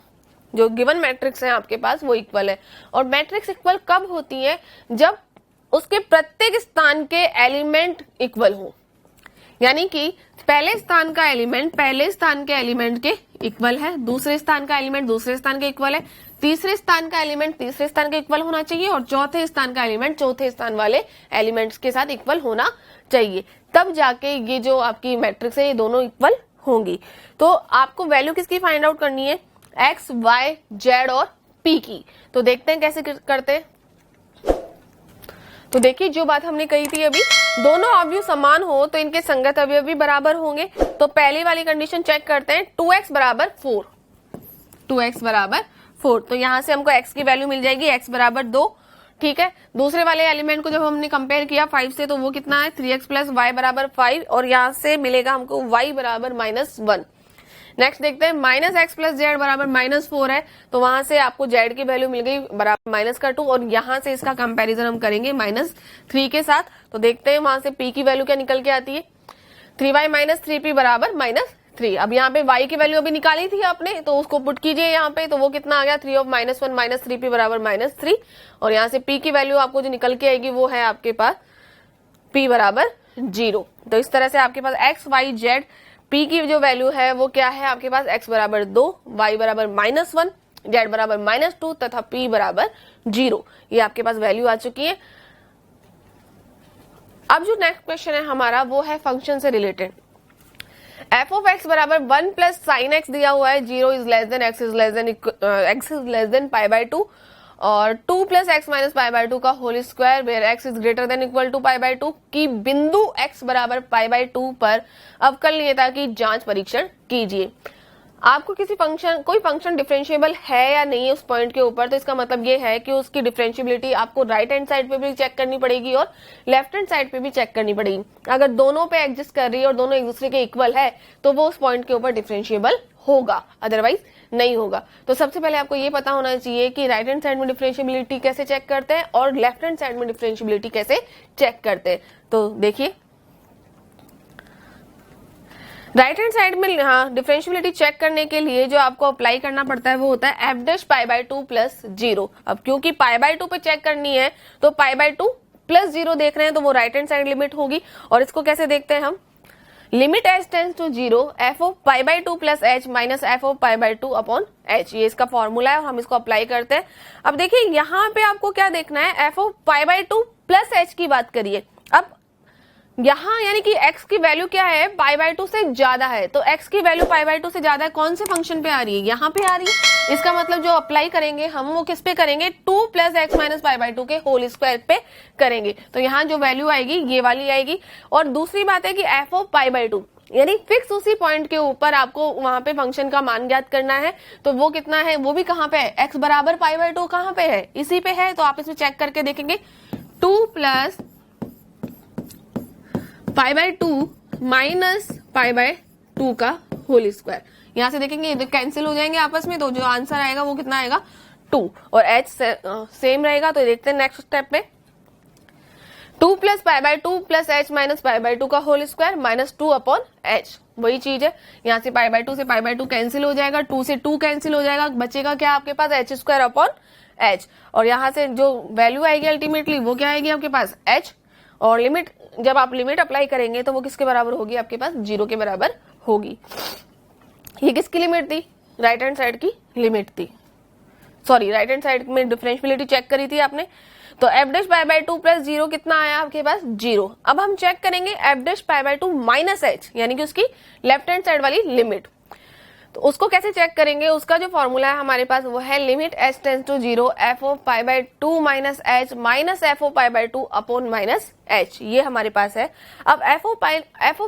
जो गिवन मैट्रिक्स है आपके पास वो इक्वल है। और मैट्रिक्स इक्वल कब होती है? जब उसके प्रत्येक स्थान के एलिमेंट इक्वल हो, यानी कि पहले स्थान का एलिमेंट पहले स्थान के एलिमेंट के इक्वल है, दूसरे स्थान का एलिमेंट दूसरे स्थान के इक्वल है, तीसरे स्थान का एलिमेंट तीसरे स्थान के इक्वल होना चाहिए और चौथे स्थान का एलिमेंट चौथे स्थान वाले एलिमेंट्स के साथ इक्वल होना चाहिए। तब जाके ये जो आपकी मैट्रिक्स है ये दोनों इक्वल होंगी। तो आपको वैल्यू किसकी फाइंड आउट करनी है? एक्स वाई जेड और पी की। तो देखते हैं कैसे करते हैं। तो देखिए जो बात हमने कही थी अभी, दोनों अवयव समान हो तो इनके संगत अवयव भी बराबर होंगे। तो पहली वाली कंडीशन चेक करते हैं, 2x बराबर 4, 2x बराबर 4। तो यहां से हमको x की वैल्यू मिल जाएगी x बराबर 2, ठीक है। दूसरे वाले एलिमेंट को जब हमने कंपेयर किया 5 से तो वो कितना है 3x प्लस वाई बराबर 5 और यहां से मिलेगा हमको y बराबर -1। नेक्स्ट देखते हैं, माइनस एक्स प्लस जेड बराबर -4 है तो वहां से आपको जेड की वैल्यू मिल गई बराबर -2 और यहां से इसका कंपैरिजन हम करेंगे -3 के साथ। तो देखते हैं वहां से p की वैल्यू क्या निकल के आती है, 3y माइनस 3p बराबर -3। अब यहाँ पे y की वैल्यू अभी निकाली थी आपने तो उसको पुट कीजिए यहाँ पे, तो वो कितना आ गया 3 of -1 माइनस 3p बराबर -3 और यहाँ से p की वैल्यू आपको जो निकल के आएगी वो है आपके पास p बराबर 0। तो इस तरह से आपके पास x y z p की जो वैल्यू है वो क्या है आपके पास, x बराबर 2, y बराबर -1, z बराबर -2 तथा p बराबर 0। ये आपके पास वैल्यू आ चुकी है। अब जो नेक्स्ट क्वेश्चन है हमारा वो है फंक्शन से रिलेटेड। f ऑफ x बराबर 1 प्लस साइन x दिया हुआ है, 0 is less than x is less than pi by 2 और 2 plus X minus pi by 2 का whole square where x is greater than equal to pi by 2 की बिंदु x बराबर पाई बाय 2 पर अवकलनीयता की जांच परीक्षण कीजिए। आपको कोई फंक्शन डिफरेंशिएबल है या नहीं उस पॉइंट के ऊपर, तो इसका मतलब ये है कि उसकी डिफरेंशिएबिलिटी आपको राइट हैंड साइड पे भी चेक करनी पड़ेगी और लेफ्ट हैंड साइड पे भी चेक करनी पड़ेगी। अगर दोनों पे एग्जिस्ट कर रही है और दोनों एक दूसरे के इक्वल है तो वो उस पॉइंट के ऊपर डिफरेंशिएबल होगा, अदरवाइज नहीं होगा। तो सबसे पहले आपको ये पता होना चाहिए कि राइट हैंड साइड में डिफरेंशिएबिलिटी कैसे चेक करते हैं और लेफ्ट हैंड साइड में डिफरेंशिएबिलिटी कैसे चेक करते हैं। तो देखिए राइट हैंड साइड में डिफरेंशिएबिलिटी चेक करने के लिए जो आपको अप्लाई करना पड़ता है वो होता है F dash pi by 2 plus 0। अब क्योंकि पाई बाय 2 पे चेक करनी है तो पाई बाय 2 प्लस 0 देख रहे हैं तो वो राइट हैंड साइड लिमिट होगी। और इसको कैसे देखते हैं हम, limit H tends to 0 F of pi by 2 plus H minus F of pi by 2 upon H, ये इसका फॉर्मूला है और हम इसको अप्लाई करते हैं। अब देखिए यहाँ पे आपको क्या देखना है, F of pi by 2 plus H की बात करिए। अब यहाँ यानी कि x की वैल्यू क्या है, पाई बाय 2 से ज्यादा है, तो x की वैल्यू पाई बाय 2 से ज्यादा है, कौन से फंक्शन पे आ रही है, यहाँ पे आ रही है। इसका मतलब जो अप्लाई करेंगे हम वो किस पे करेंगे, 2 plus X minus pi by 2 के होल स्क्वायर पे करेंगे। तो यहाँ जो वैल्यू आएगी ये वाली आएगी। और दूसरी बात है कि एफ ऑफ पाई बाय 2 यानी फिक्स उसी पॉइंट के ऊपर आपको वहां पे फंक्शन का मान ज्ञात करना है। तो वो कितना है, वो भी कहाँ पे है, x बराबर पाई बाय 2 कहाँ पे है, इसी पे है। तो आप इसमें चेक करके देखेंगे 2 plus pi by 2 minus pi by 2 का होल स्क्वायर। यहां से देखेंगे ये तो कैंसिल हो जाएंगे आपस में, तो जो आंसर आएगा वो कितना आएगा 2 और h सेम रहेगा। तो देखते हैं नेक्स्ट स्टेप पे, 2 plus pi by 2 plus H minus pi by 2 का whole square minus 2 upon h, वही चीज है। यहाँ से पाई बाय 2 से पाई बाय 2 कैंसिल हो जाएगा, 2 से 2 कैंसिल हो जाएगा, बचेगा क्या आपके पास एच स्क्वायर अपॉन एच। और यहाँ से जो वैल्यू आएगी अल्टीमेटली वो क्या आएगी आपके पास एच। और लिमिट जब आप लिमिट अप्लाई करेंगे तो वो किसके बराबर होगी आपके पास, 0 के बराबर होगी। ये किसकी लिमिट थी, राइट हैंड साइड की लिमिट थी, सॉरी राइट हैंड साइड में डिफरेंशिएबिलिटी चेक करी थी आपने। तो F dash pi by 2 plus 0 कितना आया आपके पास 0। अब हम चेक करेंगे F dash pi by 2 minus H यानी कि उसकी लेफ्ट हैंड साइड वाली लिमिट। तो उसको कैसे चेक करेंगे, उसका जो फॉर्मूला है हमारे पास वो है limit h tends to 0 f of pi by 2 minus h minus f of pi by 2 upon minus h, ये हमारे पास है। अब f of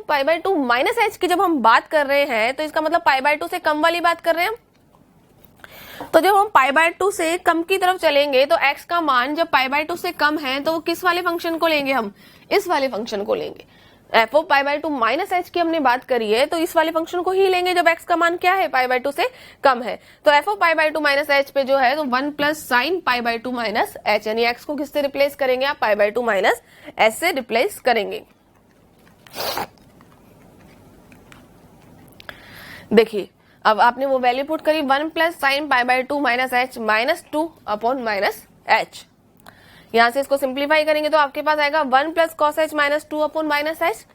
pi by 2 minus h की जब हम बात कर रहे हैं तो इसका मतलब पाई बाय 2 से कम वाली बात कर रहे हैं हम। तो जब हम पाई बाय 2 से कम की तरफ चलेंगे तो x का मान जब पाई बाय 2 से कम है तो वो किस वाले फंक्शन को लेंगे, हम इस वाले फंक्शन को लेंगे। f of pi by 2 minus h की हमने बात करी है तो इस वाले फंक्शन को ही लेंगे जब x का मान क्या है, पाई बाय 2 से कम है। तो f of pi by 2 minus h पे जो है तो 1 plus sine pi by 2 minus h, यानी x को किससे रिप्लेस करेंगे आप, पाई बाय 2 माइनस h से रिप्लेस करेंगे। देखिए अब आपने वो वैल्यू पुट करी 1 plus sine pi by 2 minus h minus 2 upon minus h। यहां से इसको सिंप्लीफाई करेंगे तो आपके पास आएगा 1 plus cos h minus 2 upon minus h।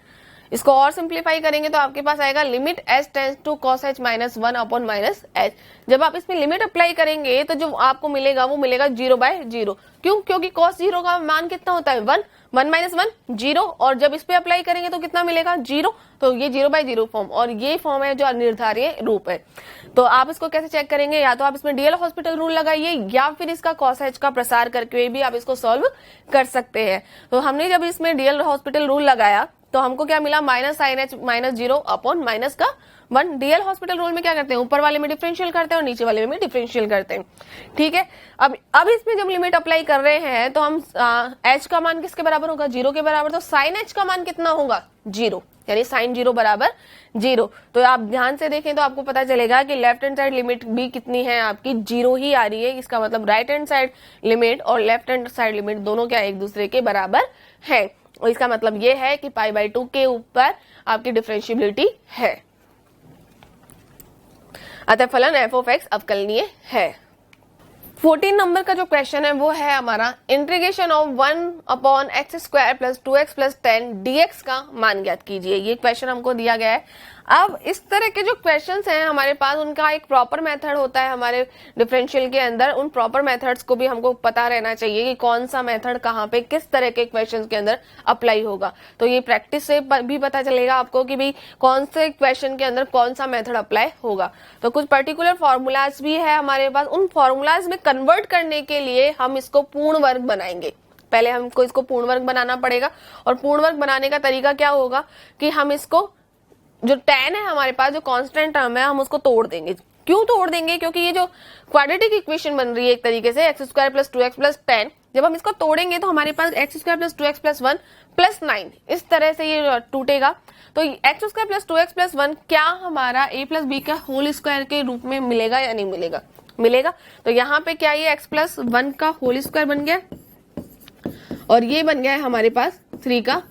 इसको और सिंप्लीफाई करेंगे तो आपके पास आएगा limit h tends to cos h minus 1 upon minus h। जब आप इसमें लिमिट अप्लाई करेंगे तो जो आपको मिलेगा वो मिलेगा 0 बाय 0। क्यों, क्योंकि कॉस 0 का मान कितना होता है 1, 1 माइनस 1 0, और जब इस पे अप्लाई करेंगे तो कितना मिलेगा 0। तो ये 0 बाय 0 फॉर्म, और ये फॉर्म है जो अनिर्धारीय रूप है। तो आप इसको कैसे चेक करेंगे, या तो आप इसमें डीएल हॉस्पिटल रूल लगाइए या फिर इसका कॉस h का प्रसार करके भी आप इसको सॉल्व कर सकते हैं। तो हमने जब इसमें डीएल हॉस्पिटल रूल लगाया तो हमको क्या मिला, minus sine h minus 0 upon minus का 1। डीएल हॉस्पिटल रूल में क्या करते हैं, ऊपर वाले में डिफरेंशियल करते हैं और नीचे वाले में डिफरेंशियल करते हैं। ठीक है, अब इसमें जब लिमिट अप्लाई कर रहे हैं तो हम h का मान किसके बराबर होगा, 0 के बराबर। तो साइन h का मान कितना होगा 0, यानी साइन 0 बराबर 0। तो आप ध्यान से देखें तो आपको पता चलेगा कि लेफ्ट हैंड साइड लिमिट भी कितनी है आपकी, 0 ही आ रही है। इसका मतलब राइट हैंड साइड लिमिट और लेफ्ट हैंड साइड लिमिट दोनों क्या एक दूसरे के बराबर है। और इसका मतलब ये है कि पाई बाय 2 के ऊपर आपकी डिफरेंशिएबिलिटी है, अतः फलन f ऑफ x अवकलनीय है। 14 नंबर का जो क्वेश्चन है वो है हमारा integration of 1 upon x square plus 2x plus 10 dx का मान ज्ञात कीजिए। ये क्वेश्चन हमको दिया गया है। अब इस तरह के जो क्वेश्चंस हैं हमारे पास, उनका एक प्रॉपर मेथड होता है हमारे डिफरेंशियल के अंदर। उन प्रॉपर मेथड्स को भी हमको पता रहना चाहिए कि कौन सा मेथड कहाँ पे किस तरह के क्वेश्चंस के अंदर अप्लाई होगा। तो ये प्रैक्टिस से भी पता चलेगा आपको कि भाई कौन से क्वेश्चन के अंदर कौन सा मेथड अप्लाई होगा। तो कुछ पर्टिकुलर फॉर्मूलाज भी है हमारे पास, उन फॉर्मूलाज में कन्वर्ट करने के लिए हम इसको पूर्ण वर्ग बनाएंगे। पहले हमको इसको पूर्ण वर्ग बनाना पड़ेगा, और पूर्ण वर्ग बनाने का तरीका क्या होगा कि हम इसको जो tan है हमारे पास, जो कांस्टेंट टर्म है, हम उसको तोड़ देंगे। क्यों तोड़ देंगे, क्योंकि ये जो क्वाड्रेटिक इक्वेशन बन रही है एक तरीके से x square plus 2x plus 10, जब हम इसको तोड़ेंगे तो हमारे पास x square plus 2x plus 1 plus 9 इस तरह से ये टूटेगा। तो x square plus 2x plus 1 क्या हमारा a प्लस बी का होल स्क्वायर के रूप में मिलेगा या नहीं मिलेगा, मिलेगा। तो यहाँ पे क्या ये x प्लस 1 का होल स्क्वायर बन गया, और ये बन गया है हमारे पास 3 का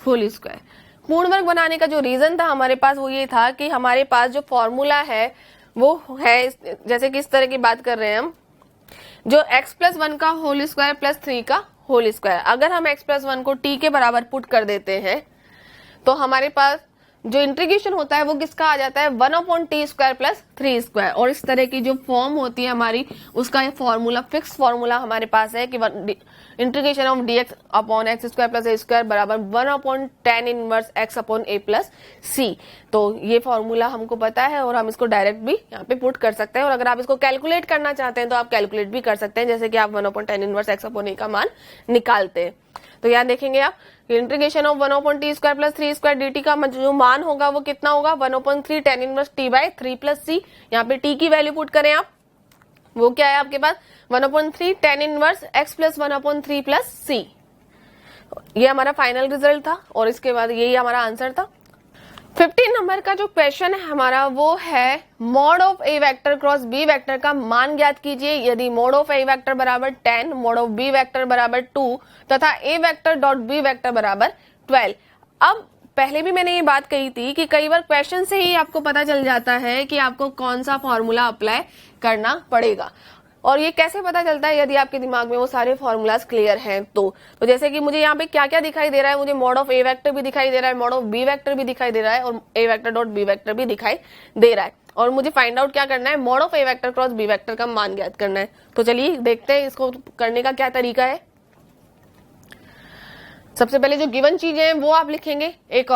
होल स्क्वायर। पूर्ण वर्ग बनाने का जो रीजन था हमारे पास वो ये था कि हमारे पास जो फॉर्मूला है वो है, जैसे कि इस तरह की बात कर रहे हैं हम, जो x प्लस 1 का होल स्क्वायर प्लस 3 का होल स्क्वायर, अगर हम x प्लस 1 को t के बराबर पुट कर देते हैं तो हमारे पास जो इंटीग्रेशन होता है वो किसका आ जाता है 1 upon t square plus 3 square. और इस तरह की जो फॉर्म होती है हमारी, उसका फॉर्मूला फिक्स फॉर्मूला हमारे पास है कि integration of dx upon x square plus A square बराबर 1 upon tan inverse x upon a plus c। तो ये फॉर्मूला हमको पता है और हम इसको डायरेक्ट भी यहाँ पे पुट कर सकते हैं, और अगर आप इसको कैलकुलेट करना चाहते हैं तो आप कैलकुलेट भी कर सकते हैं, जैसे कि आप 1 upon tan inverse x upon a का मान निकालते हैं। तो यहाँ देखेंगे आप integration of 1 upon t square plus 3 square dt का जो मान होगा वो कितना होगा 1 upon 3 tan inverse t by 3 plus c। यहाँ पे t की वैल्यू पुट करें आप, वो क्या है आपके पास 1 upon 3 tan inverse x plus 1 upon 3 plus c। ये हमारा फाइनल रिजल्ट था और इसके बाद यही हमारा आंसर था। 15 नंबर का जो क्वेश्चन है हमारा वो है mod of A vector cross B vector का मान ज्ञात कीजिए। यदि मॉड ऑफ ए वेक्टर बराबर 10, मॉड ऑफ बी वेक्टर बराबर 2 तथा ए वेक्टर डॉट बी वेक्टर बराबर 12। अब पहले भी मैंने ये बात कही थी कि कई बार क्वेश्चन से ही आपको पता चल जाता है कि आपको कौन सा फॉर्मूला अप्लाई करना पड़ेगा, और ये कैसे पता चलता है, यदि आपके दिमाग में वो सारे फॉर्मूलाज क्लियर हैं तो जैसे कि मुझे यहाँ पे क्या क्या दिखाई दे रहा है, मुझे मॉड ऑफ ए वेक्टर भी दिखाई दे रहा है, मॉड ऑफ बी वेक्टर भी दिखाई दे रहा है, और ए वेक्टर डॉट बी वेक्टर भी दिखाई दे रहा है, और मुझे फाइंड आउट क्या करना है, mod of A vector cross B vector का मान ज्ञात करना है। तो चलिए देखते हैं इसको करने का क्या तरीका है। सबसे पहले जो गिवन चीजें हैं वो आप लिखेंगे, एक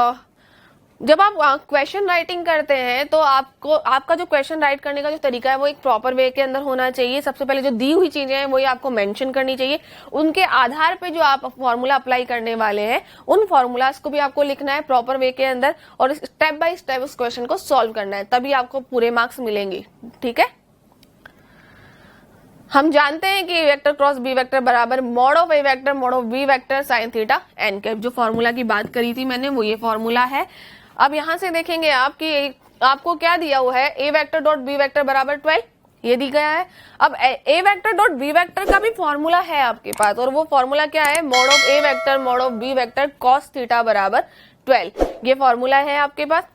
जब आप क्वेश्चन राइटिंग करते हैं तो आपको आपका जो क्वेश्चन राइट करने का जो तरीका है वो एक प्रॉपर वे के अंदर होना चाहिए। सबसे पहले जो दी हुई चीजें हैं वही आपको मेंशन करनी चाहिए, उनके आधार पे जो आप फॉर्मूला अप्लाई करने वाले हैं उन फॉर्मूलाज को भी आपको लिखना है प्रॉपर वे के अंदर और स्टेप बाय स्टेप उस क्वेश्चन को सॉल्व करना है, तभी आपको पूरे मार्क्स मिलेंगे। ठीक है, हम जानते हैं कि a vector cross B vector बराबर mod of A vector mod of B vector sine theta n cap. जो फॉर्मूला की बात करी थी मैंने वो ये फॉर्मूला है। अब यहां से देखेंगे आप कि आपको क्या दिया हुआ है, ए वेक्टर डॉट बी वेक्टर बराबर 12 ये दी गया है। अब ए वेक्टर डॉट बी वेक्टर का भी फॉर्मूला है आपके पास और वो फॉर्मूला क्या है, mod of A vector mod of B vector cos theta बराबर 12 ये फॉर्मूला है आपके पास।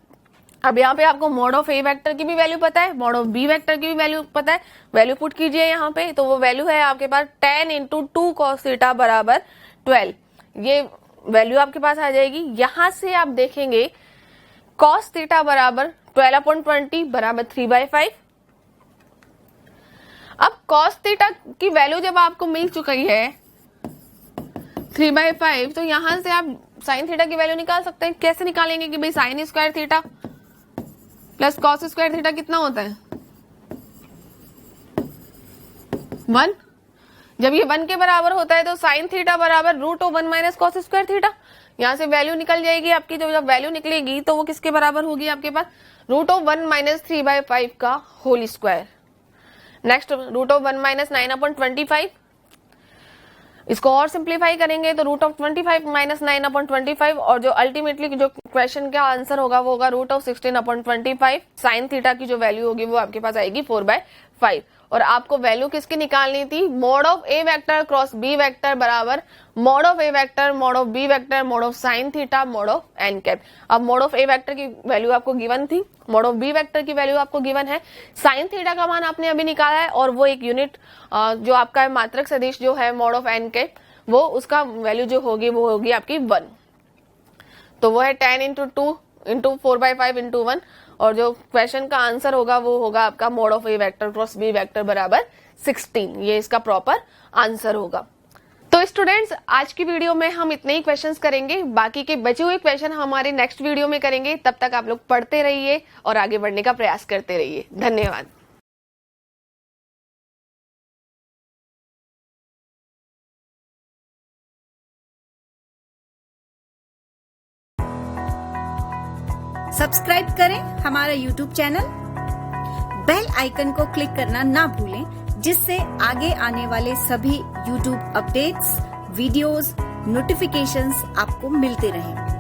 अब यहाँ पे आपको मॉड ऑफ ए वेक्टर की भी वैल्यू पता है, मॉड ऑफ बी वेक्टर की भी वैल्यू पता है, वैल्यू पुट कीजिए यहाँ पे तो वो वैल्यू है आपके पास 10 इंटू 2 कॉस थीटा बराबर 12 ये वैल्यू आपके पास आ जाएगी। यहां से आप देखेंगे कॉस थीटा बराबर 12/20 बराबर 3/5। अब कॉस थीटा की वैल्यू जब आपको मिल चुकी है 3/5 तो यहां से आप साइन थीटा की वैल्यू निकाल सकते हैं। कैसे निकालेंगे कि भाई sine square theta plus cos square theta कितना होता है 1। जब ये 1 के बराबर होता है तो साइन थीटा बराबर √1 माइनस कॉस स्क्वायर थीटा। यहां से वैल्यू निकल जाएगी आपकी, जब वैल्यू निकलेगी तो वो किसके बराबर होगी आपके पास √1 माइनस 3/5 का होल स्क्वायर। नेक्स्ट √1 माइनस 9/25 इसको और सिंप्लीफाई करेंगे तो √25 माइनस 9/25 और जो अल्टीमेटली जो क्वेश्चन का आंसर होगा वो होगा √16/25। साइन थीटा की जो वैल्यू होगी वो आपके पास आएगी 4/5 और आपको वैल्यू किसकी निकालनी थी, mod of A vector cross B vector बराबर mod of A vector mod of B vector mod of sine theta mod of N cap. अब मॉड ऑफ ए वेक्टर की वैल्यू आपको गिवन थी, मॉड ऑफ बी वेक्टर की वैल्यू आपको गिवन है, साइन थीटा का मान आपने अभी निकाला है और वो एक यूनिट जो आपका मात्रक सदिश जो है मॉड ऑफ एन कैप वो उसका वैल्यू जो होगी वो होगी आपकी 1 तो वो है 10 इंटू 2 इंटू 4/5 इंटू 1 और जो क्वेश्चन का आंसर होगा वो होगा आपका mod of A vector cross B vector बराबर 16 ये इसका प्रॉपर आंसर होगा। तो स्टूडेंट्स आज की वीडियो में हम इतने ही क्वेश्चंस करेंगे, बाकी के बचे हुए क्वेश्चन हमारे नेक्स्ट वीडियो में करेंगे। तब तक आप लोग पढ़ते रहिए और आगे बढ़ने का प्रयास करते रहिए। धन्यवाद। सब्सक्राइब करें हमारा YouTube चैनल, बेल आइकन को क्लिक करना ना भूलें जिससे आगे आने वाले सभी YouTube अपडेट्स, वीडियोस, नोटिफिकेशंस आपको मिलते रहें।